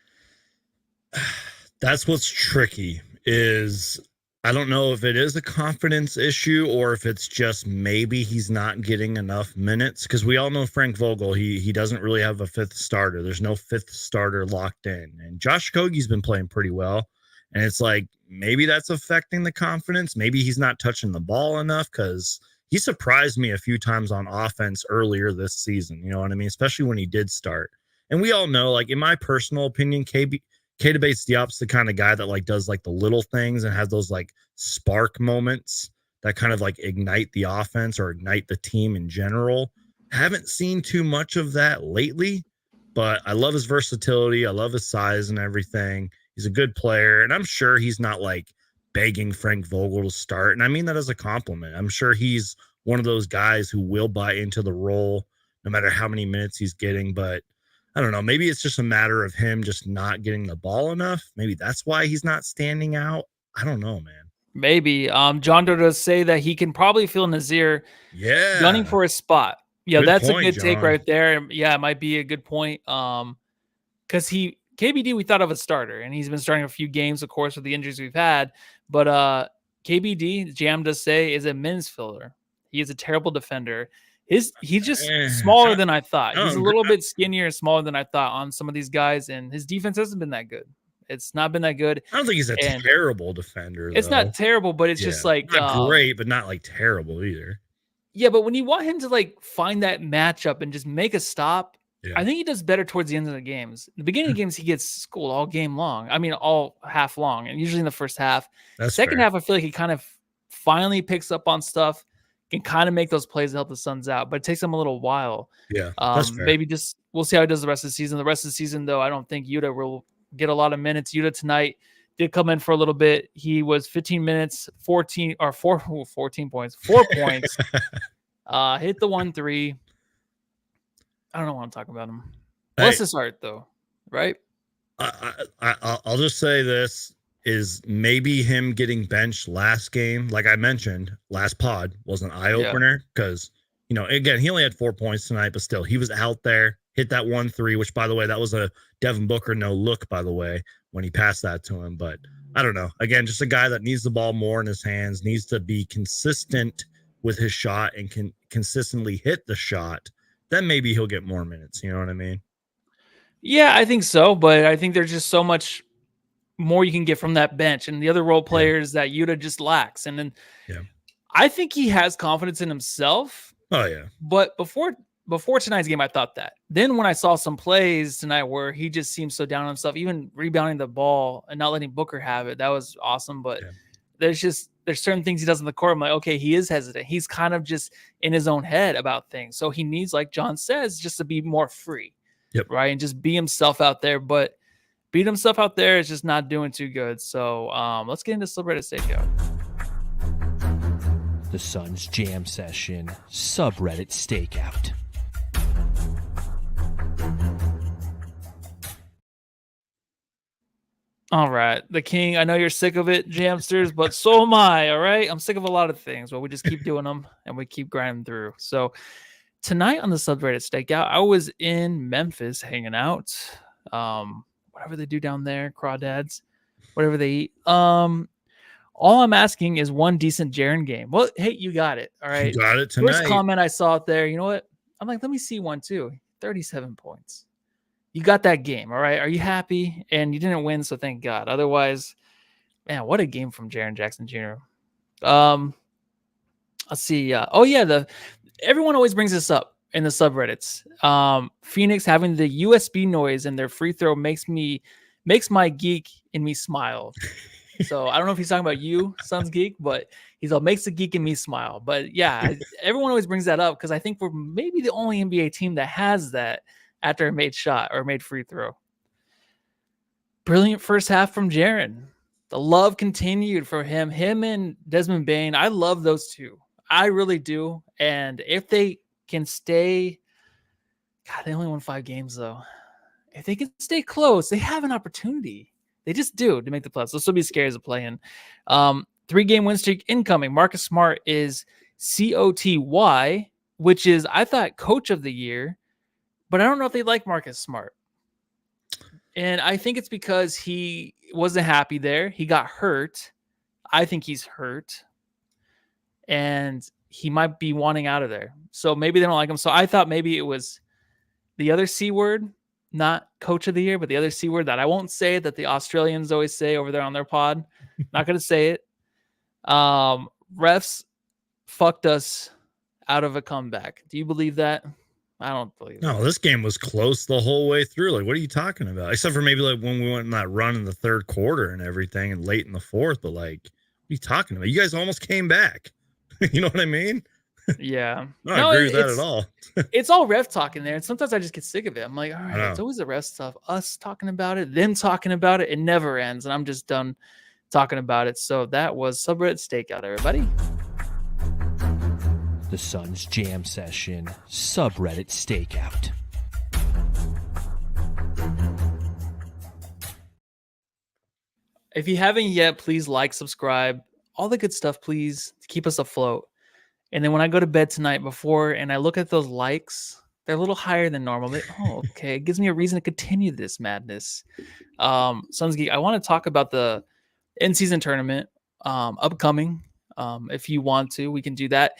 That's what's tricky is I don't know if it is a confidence issue or if it's just maybe he's not getting enough minutes, because we all know Frank Vogel, he doesn't really have a 5th starter. There's no 5th starter locked in. And Josh Okogie's been playing pretty well. And it's maybe that's affecting the confidence. Maybe he's not touching the ball enough, because he surprised me a few times on offense earlier this season. You know what I mean? Especially when he did start. And we all know, in my personal opinion, K-Debate's the opposite kind of guy that does the little things and has those spark moments that kind of like ignite the offense or ignite the team in general. Haven't seen too much of that lately, but I love his versatility. I love his size and everything. He's a good player, and I'm sure he's not like begging Frank Vogel to start. And I mean that as a compliment. I'm sure he's one of those guys who will buy into the role no matter how many minutes he's getting. But I don't know. Maybe it's just a matter of him just not getting the ball enough. Maybe that's why he's not standing out. I don't know, man. Maybe. John Doe does say that he can probably feel Nazir gunning for a spot. Yeah, Good that's point, a good take John. right there. Yeah, it might be a good point. Because KBD we thought of a starter, and he's been starting a few games, of course, with the injuries we've had. But KBD, Jam does say, is a men's filler. He is a terrible defender. He's just smaller than I thought. He's a little bit skinnier and smaller than I thought on some of these guys, and his defense hasn't been that good. It's not been that good. I don't think he's a terrible defender. It's not terrible, but it's just like not great, but not like terrible either. Yeah, but when you want him to like find that matchup and just make a stop, I think he does better towards the end of the games. The beginning of the games, he gets schooled all game long. I mean, all half long, and usually in the first half. Second half, I feel like he kind of finally picks up on stuff, can kind of make those plays to help the Suns out, but it takes him a little while. Yeah, that's fair. Maybe just we'll see how he does the rest of the season. The rest of the season, though, I don't think Yuta will get a lot of minutes. Yuta tonight did come in for a little bit. He was 15 minutes, 14 points, 4 points. Hit the 1-3. I don't know why I'm talking about him. Bless his heart, though, right? I'll just say this is maybe him getting benched last game, like I mentioned, last pod was an eye-opener because, you know, again, he only had 4 points tonight, but still, he was out there, hit that 1-3, which, by the way, that was a Devin Booker no-look, by the way, when he passed that to him. But I don't know. Again, just a guy that needs the ball more in his hands, needs to be consistent with his shot and can consistently hit the shot. Then maybe he'll get more minutes. You know what I mean? Yeah, I think so. But I think there's just so much more you can get from that bench and the other role players that Yuta just lacks. And then I think he has confidence in himself. Oh, yeah. But before tonight's game, I thought that. Then when I saw some plays tonight where he just seems so down on himself, even rebounding the ball and not letting Booker have it, that was awesome. But there's certain things he does in the court. I'm like, okay, he is hesitant. He's kind of just in his own head about things. So he needs, like John says, just to be more free, right? And just be himself out there. But beat himself out there is just not doing too good. So let's get into subreddit stakeout. The Suns Jam Session subreddit stakeout. All right, the king. I know you're sick of it, Jamsters, but so am I. All right, I'm sick of a lot of things, but we just keep doing them and we keep grinding through. So tonight on the subreddit stakeout, I was in Memphis hanging out. Whatever they do down there, crawdads, whatever they eat. All I'm asking is one decent Jaren game. Well, hey, you got it. All right, you got it tonight. First comment I saw it there. You know what? I'm like, let me see one too. 37 points. You got that game, all right? Are you happy? And you didn't win, so thank God. Otherwise, man, what a game from Jaren Jackson Jr. Let's see. Everyone always brings this up in the subreddits. Phoenix having the USB noise in their free throw makes my geek in me smile. So I don't know if he's talking about you, Suns Geek, but he's all makes the geek in me smile. But yeah, everyone always brings that up because I think we're maybe the only NBA team that has that after a made shot or made free throw. Brilliant first half from Jaren. The love continued for him and Desmond Bane. I love those two. I really do. And if they can stay, God, they only won 5 games though. If they can stay close, they have an opportunity. They just do to make the playoffs. This will be scary as a play-in. 3-game win streak incoming. Marcus Smart is COTY, which is, I thought, coach of the year. But I don't know if they like Marcus Smart. And I think it's because he wasn't happy there. He got hurt. I think he's hurt. And he might be wanting out of there. So maybe they don't like him. So I thought maybe it was the other C word, not coach of the year, but the other C word that I won't say that the Australians always say over there on their pod. Not going to say it. Refs fucked us out of a comeback. Do you believe that? I don't believe No, this game was close the whole way through. Like, what are you talking about? Except for maybe like when we went in that run in the third quarter and everything and late in the fourth. But like, what are you talking about? You guys almost came back. You know what I mean? Yeah. I don't agree with that at all. It's all ref talk in there, and sometimes I just get sick of it. I'm like, all right, know. it's always the ref stuff. Us talking about it, them talking about it. It never ends, and I'm just done talking about it. So that was Subreddit Stakeout, everybody. The Suns Jam Session Subreddit Stakeout. If you haven't yet, please like, subscribe, all the good stuff, please, to keep us afloat. And then when I go to bed tonight before and I look at those likes, they're a little higher than normal. But, okay, it gives me a reason to continue this madness. Suns Geek, I want to talk about the in-season tournament upcoming. If you want to, we can do that.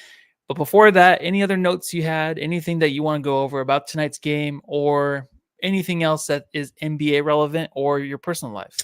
But before that, any other notes you had, anything that you want to go over about tonight's game or anything else that is NBA relevant or your personal life?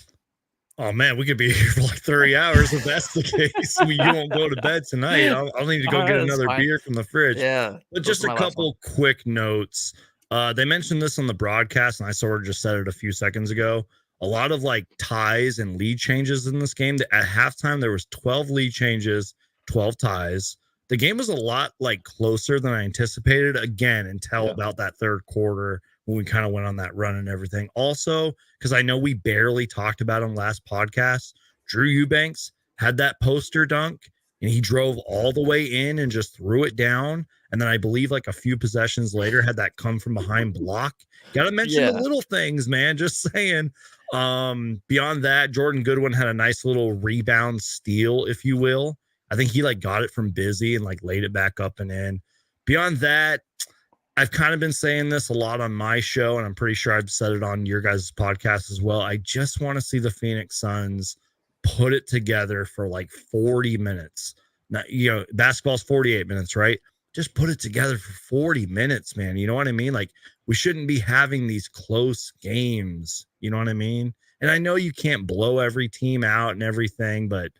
Oh man, we could be here for like 30 hours if that's the case. You won't go to bed tonight. I'll need to go get another beer from the fridge. Yeah. But just a couple quick notes. They mentioned this on the broadcast, and I sort of just said it a few seconds ago. A lot of like ties and lead changes in this game. At halftime, there was 12 lead changes, 12 ties. The game was a lot like closer than I anticipated. Again, until about that third quarter when we kind of went on that run and everything. Also, because I know we barely talked about him last podcast, Drew Eubanks had that poster dunk and he drove all the way in and just threw it down. And then I believe like a few possessions later had that come from behind block. Got to mention the little things, man. Just saying. Beyond that, Jordan Goodwin had a nice little rebound steal, if you will. I think he like got it from Busy and like laid it back up and in. Beyond that, I've kind of been saying this a lot on my show, and I'm pretty sure I've said it on your guys' podcast as well. I just want to see the Phoenix Suns put it together for like 40 minutes. Now, basketball's 48 minutes, right? Just put it together for 40 minutes, man. You know what I mean? Like, we shouldn't be having these close games. You know what I mean? And I know you can't blow every team out and everything, but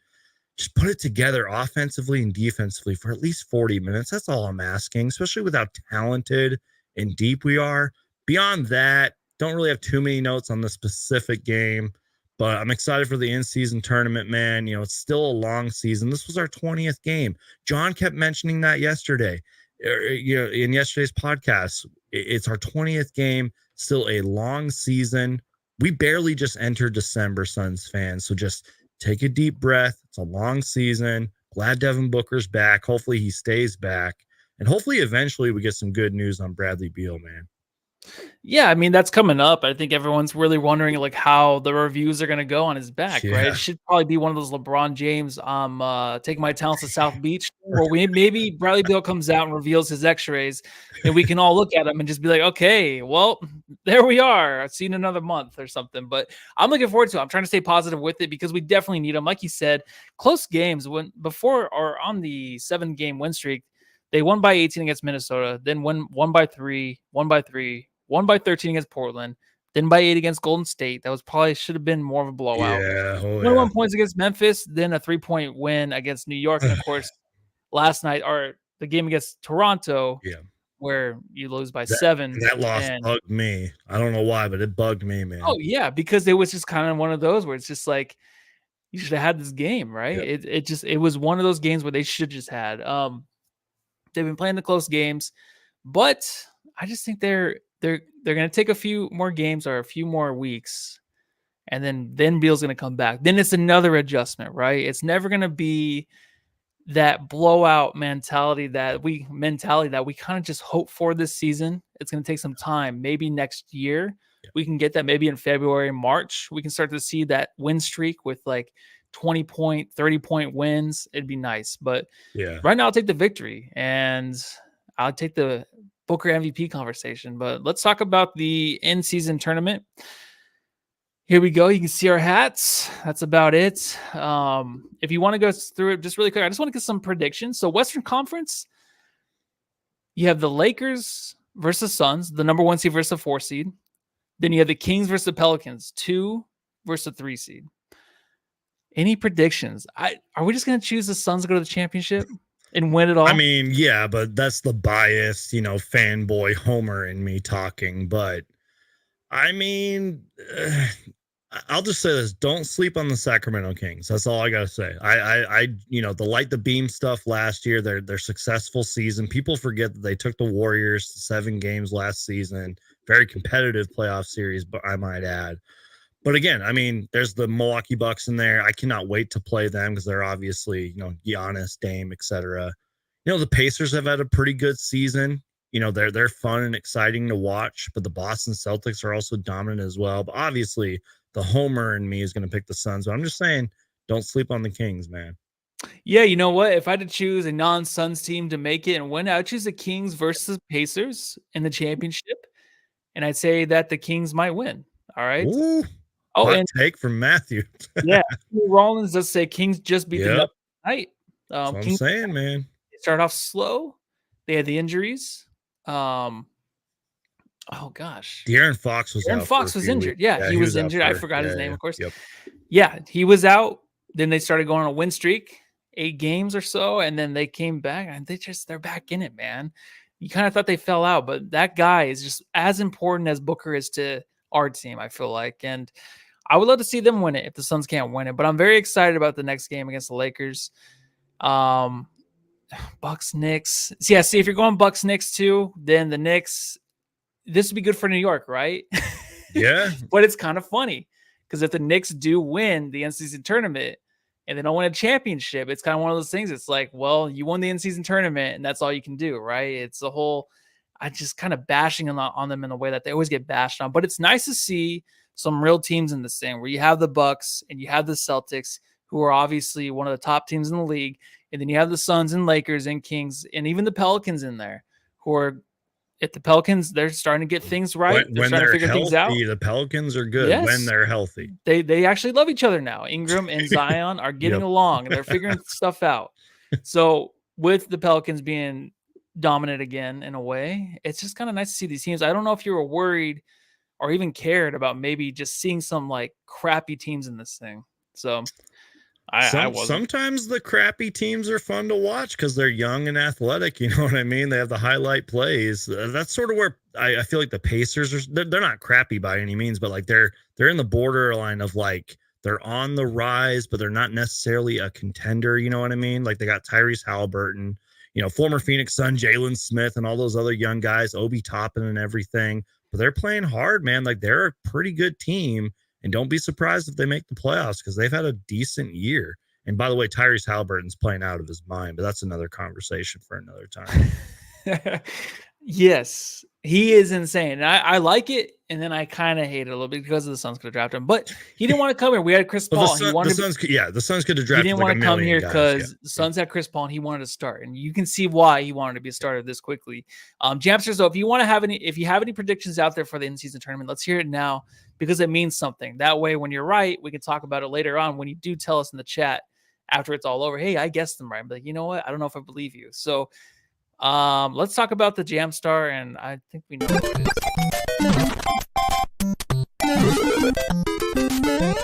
just put it together offensively and defensively for at least 40 minutes. That's all I'm asking, especially with how talented and deep we are. Beyond that, don't really have too many notes on the specific game, but I'm excited for the in-season tournament, man. It's still a long season. This was our 20th game. John kept mentioning that yesterday, in yesterday's podcast. It's our 20th game, still a long season. We barely just entered December, Suns fans, so just take a deep breath. It's a long season. Glad Devin Booker's back. Hopefully he stays back. And hopefully eventually we get some good news on Bradley Beal, man. Yeah, I mean, that's coming up. I think everyone's really wondering like how the reviews are going to go on his back, right? It should probably be one of those LeBron James, taking my talents to South Beach, where maybe Bradley Beal comes out and reveals his x-rays and we can all look at him and just be like, okay, well, there we are. I've seen another month or something, but I'm looking forward to it. I'm trying to stay positive with it because we definitely need them. Like you said, close games before or on the 7-game win streak, they won by 18 against Minnesota, then won by 3, won by 13 against Portland, then by 8 against Golden State. That should have been more of a blowout. 21 points against Memphis, then a 3-point win against New York. And of course, last night, or the game against Toronto, where you lose by 7. That loss bugged me. I don't know why, but it bugged me, man. Oh, yeah, because it was just kind of one of those where it's just like, you should have had this game, right? It was one of those games where they should just had. They've been playing the close games, but I just think they're going to take a few more games or a few more weeks, and then Beal's going to come back. Then it's another adjustment, right? It's never going to be that blowout mentality that we kind of just hope for this season. It's going to take some time. Maybe next year we can get that. Maybe in February, March, we can start to see that win streak with like 20-point, 30-point wins. It'd be nice. But right now I'll take the victory and I'll take the Booker MVP conversation. But let's talk about the in-season tournament. Here we go. You can see our hats. That's about it. If you want to go through it just really quick, I just want to get some predictions. So Western Conference, you have the Lakers versus Suns, the number 1 seed versus the 4 seed. Then you have the Kings versus the Pelicans, 2 versus the 3 seed. Any predictions? Are we just going to choose the Suns to go to the championship and win it all? I mean, yeah, but that's the biased, fanboy Homer in me talking. But I mean, I'll just say this: don't sleep on the Sacramento Kings. That's all I gotta say. The light the beam stuff last year, their successful season. People forget that they took the Warriors to 7 games last season. Very competitive playoff series, but I might add. But again, I mean, there's the Milwaukee Bucks in there. I cannot wait to play them because they're obviously, Giannis, Dame, etc. The Pacers have had a pretty good season. They're fun and exciting to watch, but the Boston Celtics are also dominant as well. But obviously, the homer in me is going to pick the Suns. But I'm just saying, don't sleep on the Kings, man. Yeah, you know what? If I had to choose a non-Suns team to make it and win, I would choose the Kings versus Pacers in the championship. And I'd say that the Kings might win. All right. Ooh, hot take from Matthew. Yeah. Rollins does say Kings just beat the Nuggets tonight. That's what Kings, I'm saying, man. They started off slow. They had the injuries. Oh gosh. De'Aaron Fox was out. Fox was injured. Yeah, he was injured. I forgot his name, of course. Yep. Yeah, he was out. Then they started going on a win streak, 8 games or so, and then they came back and they're back in it, man. You kind of thought they fell out, but that guy is just as important as Booker is to our team, I feel like. And I would love to see them win it if the Suns can't win it. But I'm very excited about the next game against the Lakers. Bucks, Knicks. So yeah, see, if you're going Bucks, Knicks too, then the Knicks, this would be good for New York, right? Yeah. But it's kind of funny because if the Knicks do win the in-season tournament and they don't win a championship, it's kind of one of those things. It's like, well, you won the in-season tournament and that's all you can do, right? It's a whole, I just kind of bashing on them in a way that they always get bashed on. But it's nice to see some real teams in this thing where you have the Bucks and you have the Celtics, who are obviously one of the top teams in the league. And then you have the Suns and Lakers and Kings and even the Pelicans in there, who are, if the Pelicans, they're starting to get things right. When they're healthy, the Pelicans are good when they're healthy. They actually love each other now. Ingram and Zion are getting along. They're figuring stuff out. So with the Pelicans being dominant again in a way, it's just kind of nice to see these teams. I don't know if you were worried or even cared about maybe just seeing some like crappy teams in this thing. So I wasn't. Sometimes the crappy teams are fun to watch because they're young and athletic. You know what I mean? They have the highlight plays. That's sort of where I feel like the Pacers are. They're not crappy by any means, but like they're in the borderline of like they're on the rise, but they're not necessarily a contender. You know what I mean? Like they got Tyrese Halliburton, former Phoenix Sun, Jalen Smith, and all those other young guys, Obi Toppin and everything. But they're playing hard, man. Like they're a pretty good team. And don't be surprised if they make the playoffs because they've had a decent year. And by the way, Tyrese Halliburton's playing out of his mind, but that's another conversation for another time. Yes, he is insane. And I like it, and then I kind of hate it a little bit because the Suns could have drafted him. But he didn't want to come here. We had Chris Paul. The Suns could have drafted. He didn't want to come here because the Suns had Chris Paul and he wanted to start. And you can see why he wanted to be a starter this quickly. Jamsters, though, if you have any predictions out there for the in-season tournament, let's hear it now because it means something. That way, when you're right, we can talk about it later on when you do tell us in the chat after it's all over. Hey, I guessed them right. I'm like, you know what? I don't know if I believe you. So let's talk about the Jamstar, and I think we know what it is.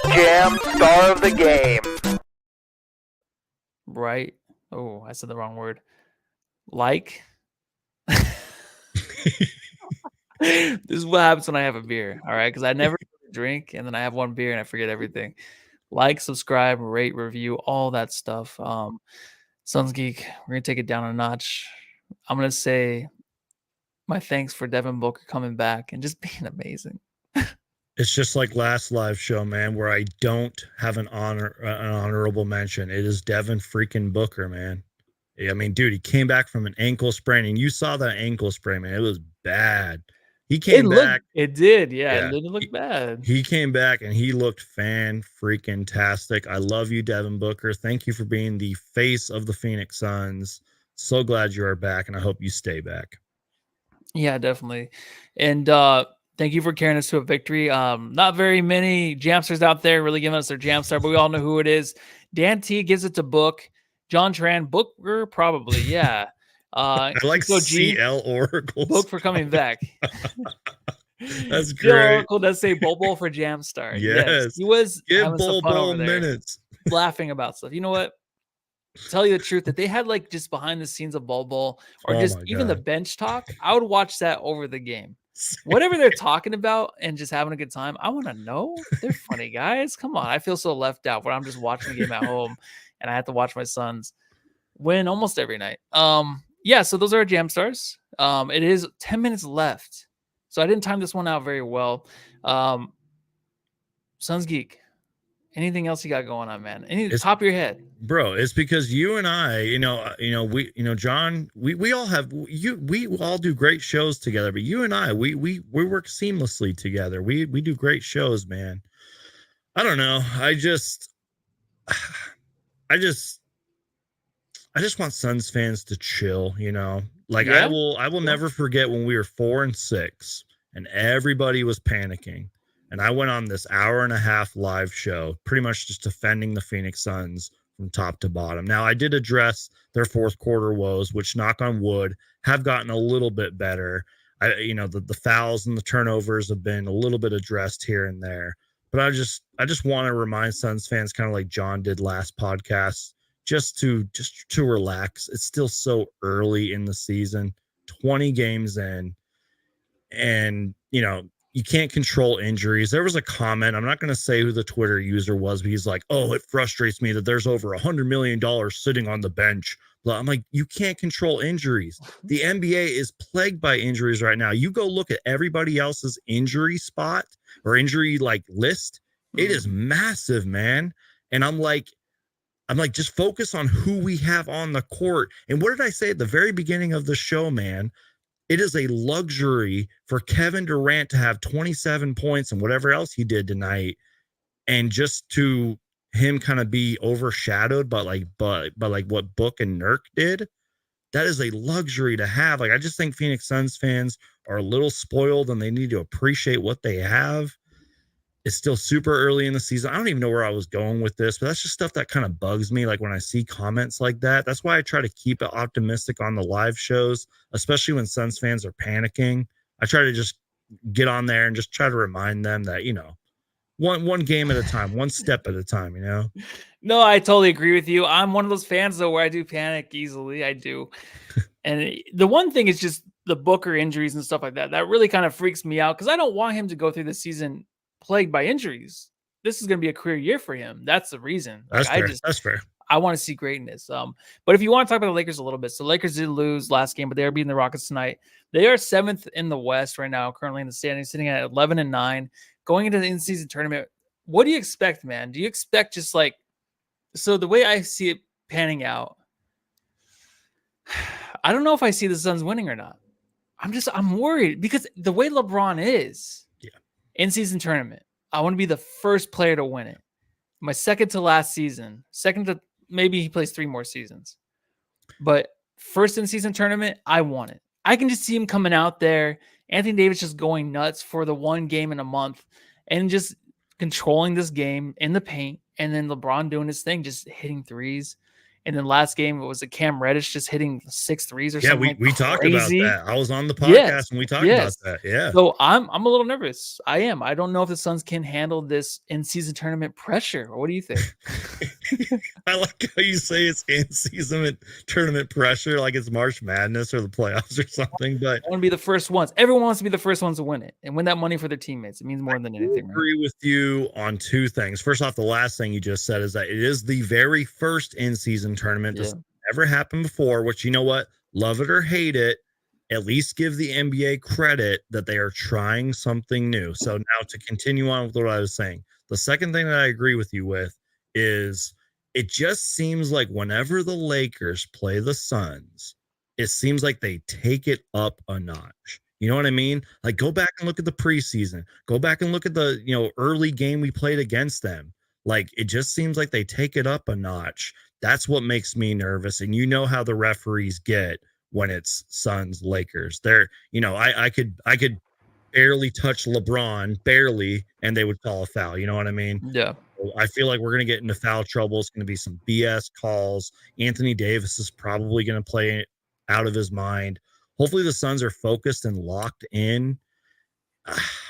Jamstar of the game. Right. Oh, I said the wrong word. Like. This is what happens when I have a beer. All right. Because I never drink and then I have one beer and I forget everything. Like, subscribe, rate, review, all that stuff. Suns Geek, we're going to take it down a notch. I'm going to say my thanks for Devin Booker coming back and just being amazing. It's just like last live show, man, where I don't have an honorable mention. It is Devin freaking Booker, man. I mean, dude, he came back from an ankle sprain, and you saw that ankle sprain, man. It was bad. He came back. It did, yeah. It didn't look bad. He came back, and he looked fan-freaking-tastic. I love you, Devin Booker. Thank you for being the face of the Phoenix Suns. So glad you are back, and I hope you stay back. Yeah, definitely. And thank you for carrying us to a victory. Not very many Jamsters out there really giving us their Jamstar, but we all know who it is. Dan T gives it to Book. John Tran, Booker, probably, yeah. I like CL Oracle. Book for coming back. That's great. Oracle does say Bobo for Jamstar. Yes. He was having some fun over there, minutes. Laughing about stuff. You know what? Tell you the truth, that they had like just behind the scenes of Bol or just even the bench talk, I would watch that over the game. Whatever they're talking about and just having a good time, I want to know. They're funny guys. Come on. I feel so left out when I'm just watching the game at home and I have to watch my sons win almost every night. Yeah, so those are our jam stars. It is 10 minutes left. So I didn't time this one out very well. Sons Geek, anything else you got going on, man? Top of your head? Bro, it's because you and I, John, we all have we all do great shows together, but you and I, we work seamlessly together. We do great shows, man. I don't know. I just want Suns fans to chill, Like I will never forget when we were 4-6 and everybody was panicking. And I went on this 1.5-hour live show, pretty much just defending the Phoenix Suns from top to bottom. Now, I did address their fourth quarter woes, which, knock on wood, have gotten a little bit better. The fouls and the turnovers have been a little bit addressed here and there. But I just want to remind Suns fans, kind of like John did last podcast, just to relax. It's still so early in the season, 20 games in, and you can't control injuries. There was a comment, I'm not going to say who the Twitter user was, but he's like, oh, it frustrates me that there's over $100 million sitting on the bench. But I'm like, you can't control injuries. The NBA is plagued by injuries right now. You go look at everybody else's injury spot or injury list. It is massive, man. And I'm like, just focus on who we have on the court. And what did I say at the very beginning of the show, man? It is a luxury for Kevin Durant to have 27 points and whatever else he did tonight, and just to him kind of be overshadowed by what Book and Nurk did. That is a luxury to have. I just think Phoenix Suns fans are a little spoiled and they need to appreciate what they have. It's still super early in the season. I don't even know where I was going with this, but that's just stuff that kind of bugs me. Like when I see comments like that, that's why I try to keep it optimistic on the live shows, especially when Suns fans are panicking. I try to just get on there and just try to remind them that, one game at a time, one step at a time, No, I totally agree with you. I'm one of those fans though, where I do panic easily. I do. And the one thing is just the Booker injuries and stuff like that. That really kind of freaks me out because I don't want him to go through the season plagued by injuries. This is going to be a career year for him. That's the reason. That's fair. I want to see greatness. But if you want to talk about the Lakers a little bit, so Lakers did lose last game, but they are beating the Rockets tonight. They are 7th in the West right now, currently in the standings, sitting at 11-9, going into the in-season tournament. What do you expect, man? Do you expect just so the way I see it panning out, I don't know if I see the Suns winning or not. I'm worried because the way LeBron is, in-season tournament, I want to be the first player to win it. My second to last season, maybe he plays 3 more seasons, but first in-season tournament, I want it. I can just see him coming out there, Anthony Davis just going nuts for the one game in a month and just controlling this game in the paint, and then LeBron doing his thing, just hitting threes. And then last game, it was a Cam Reddish just hitting 6 threes or something. Yeah, we talked about that. I was on the podcast and we talked about that. Yeah. So I'm a little nervous. I am. I don't know if the Suns can handle this in-season tournament pressure. What do you think? I like how you say it's in-season tournament pressure, like it's March Madness or the playoffs or something. But I want to be the first ones. Everyone wants to be the first ones to win it and win that money for their teammates. It means more than anything. I agree with you on 2 things. First off, the last thing you just said is that it is the very first in-season tournament. This never happened before, which, you know what, love it or hate it, at least give the NBA credit that they are trying something new. So now to continue on with what I was saying, the second thing that I agree with you with is it just seems like whenever the Lakers play the Suns, it seems like they take it up a notch. You know what I mean? Like, go back and look at the preseason. Go back and look at the, early game we played against them. Like, it just seems like they take it up a notch. That's what makes me nervous. And you know how the referees get when it's Suns Lakers. They're, I could barely touch LeBron, barely, and they would call a foul. You know what I mean? Yeah. I feel like we're going to get into foul trouble. It's going to be some BS calls. Anthony Davis is probably going to play out of his mind. Hopefully the Suns are focused and locked in.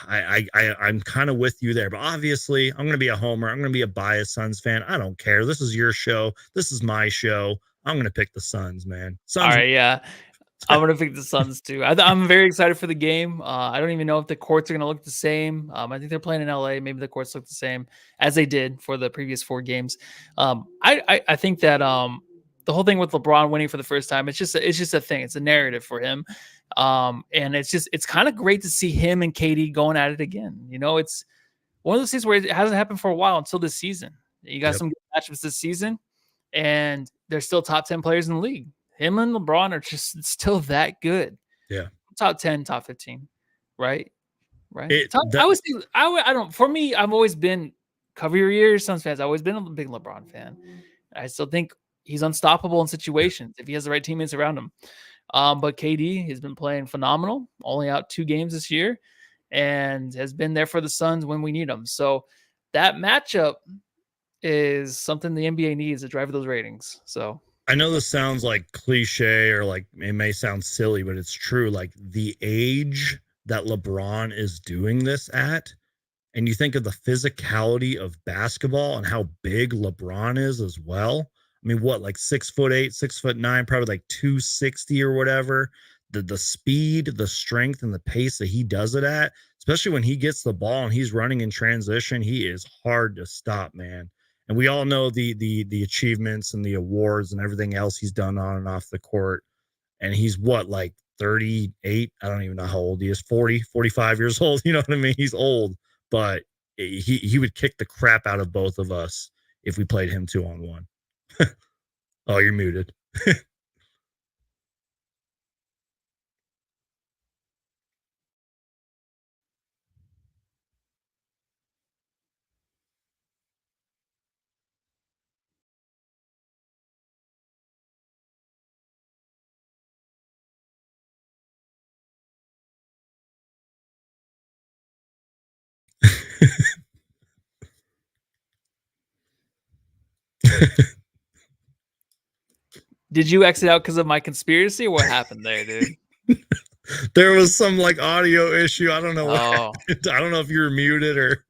I'm kind of with you there, but obviously I'm going to be a homer. I'm going to be a biased Suns fan. I don't care. This is your show. This is my show. I'm going to pick the Suns, man. Suns. All right, yeah. I'm gonna pick the Suns too. I'm very excited for the game. I don't even know if the courts are gonna look the same. I think they're playing in LA. Maybe the courts look the same as they did for the previous 4 games. I think that the whole thing with LeBron winning for the first time, it's just a thing. It's a narrative for him. And it's kind of great to see him and KD going at it again. You know, it's one of those things where it hasn't happened for a while until this season. You got some good matchups this season, and they're still top 10 players in the league. Him and LeBron are just still that good. Yeah. Top 10, top 15. Right? Right. For me, I've always been cover your ears, Suns fans. I've always been a big LeBron fan. I still think he's unstoppable in situations if he has the right teammates around him. But KD has been playing phenomenal, only out 2 games this year, and has been there for the Suns when we need them. So that matchup is something the NBA needs to drive those ratings. So I know this sounds like cliche or like it may sound silly, but it's true. Like the age that LeBron is doing this at, and you think of the physicality of basketball and how big LeBron is as well. I mean, what, like 6'8", 6'9", probably like 260 or whatever. The speed, the strength, and the pace that he does it at, especially when he gets the ball and he's running in transition, he is hard to stop, man. And we all know the achievements and the awards and everything else he's done on and off the court. And he's what, like 38? I don't even know how old he is. 40, 45 years old. You know what I mean? He's old, but he would kick the crap out of both of us if we played him 2-on-1. Oh, you're muted. did you exit out because of my conspiracy? Or what happened there, dude? There was some like audio issue. I don't know what Oh. happened. I don't know if you were muted or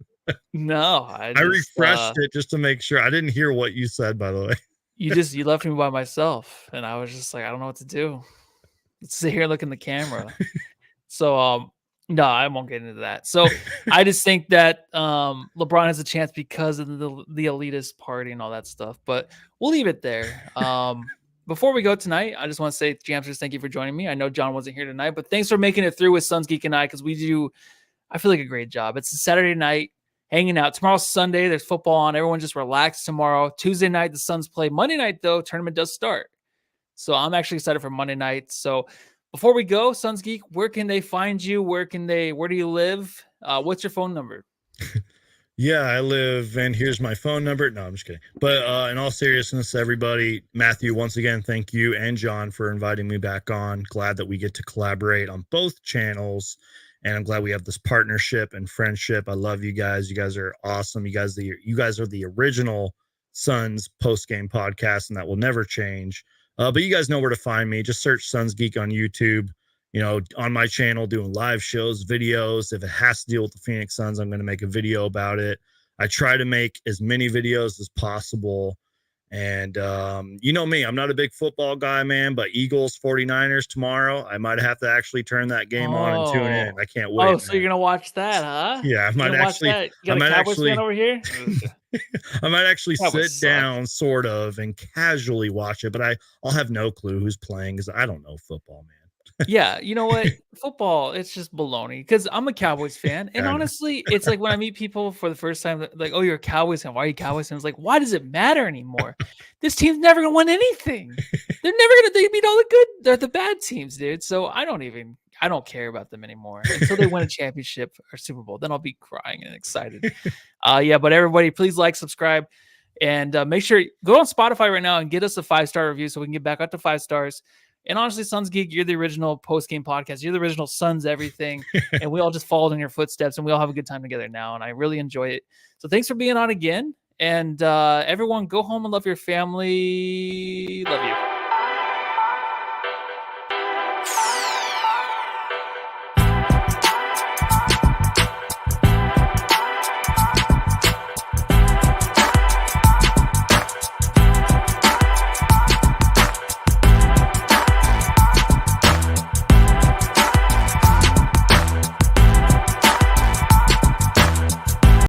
No, I refreshed it just to make sure. I didn't hear what you said, by the way. You left me by myself, and I was just like, I don't know what to do. Let's sit here and look in the camera. So no, I won't get into that. So I just think that LeBron has a chance because of the elitist party and all that stuff. But we'll leave it there. Before we go tonight, I just want to say, Jamsters, thank you for joining me. I know John wasn't here tonight, but thanks for making it through with Suns Geek and I, because we do, I feel like, a great job. It's a Saturday night, hanging out. Tomorrow's Sunday. There's football on. Everyone just relax tomorrow. Tuesday night, the Suns play. Monday night, though, tournament does start. So I'm actually excited for Monday night. So before we go, Suns Geek, where can they find you? Where do you live? What's your phone number? Yeah, I live, and here's my phone number. No, I'm just kidding. But in all seriousness, everybody, Matthew, once again, thank you, and John, for inviting me back on. Glad that we get to collaborate on both channels, and I'm glad we have this partnership and friendship. I love you guys. You guys are awesome. You guys are the original Suns post-game podcast, and that will never change. But you guys know where to find me. Just search Suns Geek on YouTube. You know, on my channel, doing live shows, videos. If it has to deal with the Phoenix Suns, I'm going to make a video about it. I try to make as many videos as possible. And you know me, I'm not a big football guy, man, but Eagles 49ers tomorrow, I might have to actually turn that game on and tune in. I can't wait. Oh, so you're going to watch that, huh? Yeah, I might actually. You got a Cowboys fan over here? I might actually sit down sort of and casually watch it, but I'll have no clue who's playing because I don't know football, man. Yeah, you know what? Football, it's just baloney because I'm a Cowboys fan. And honestly, it's like when I meet people for the first time, like, oh, you're a Cowboys fan. Why are you Cowboys fans? Like, why does it matter anymore? This team's never going to win anything. They beat all the bad teams, dude. So I don't care about them anymore until they win a championship or Super Bowl. Then I'll be crying and excited. Yeah, but everybody, please like, subscribe, and make sure go on Spotify right now and get us a 5-star review so we can get back up to 5 stars. And honestly, Suns Geek, you're the original post-game podcast. You're the original Suns everything. And we all just followed in your footsteps, and we all have a good time together now. And I really enjoy it. So thanks for being on again. And everyone, go home and love your family. Love you.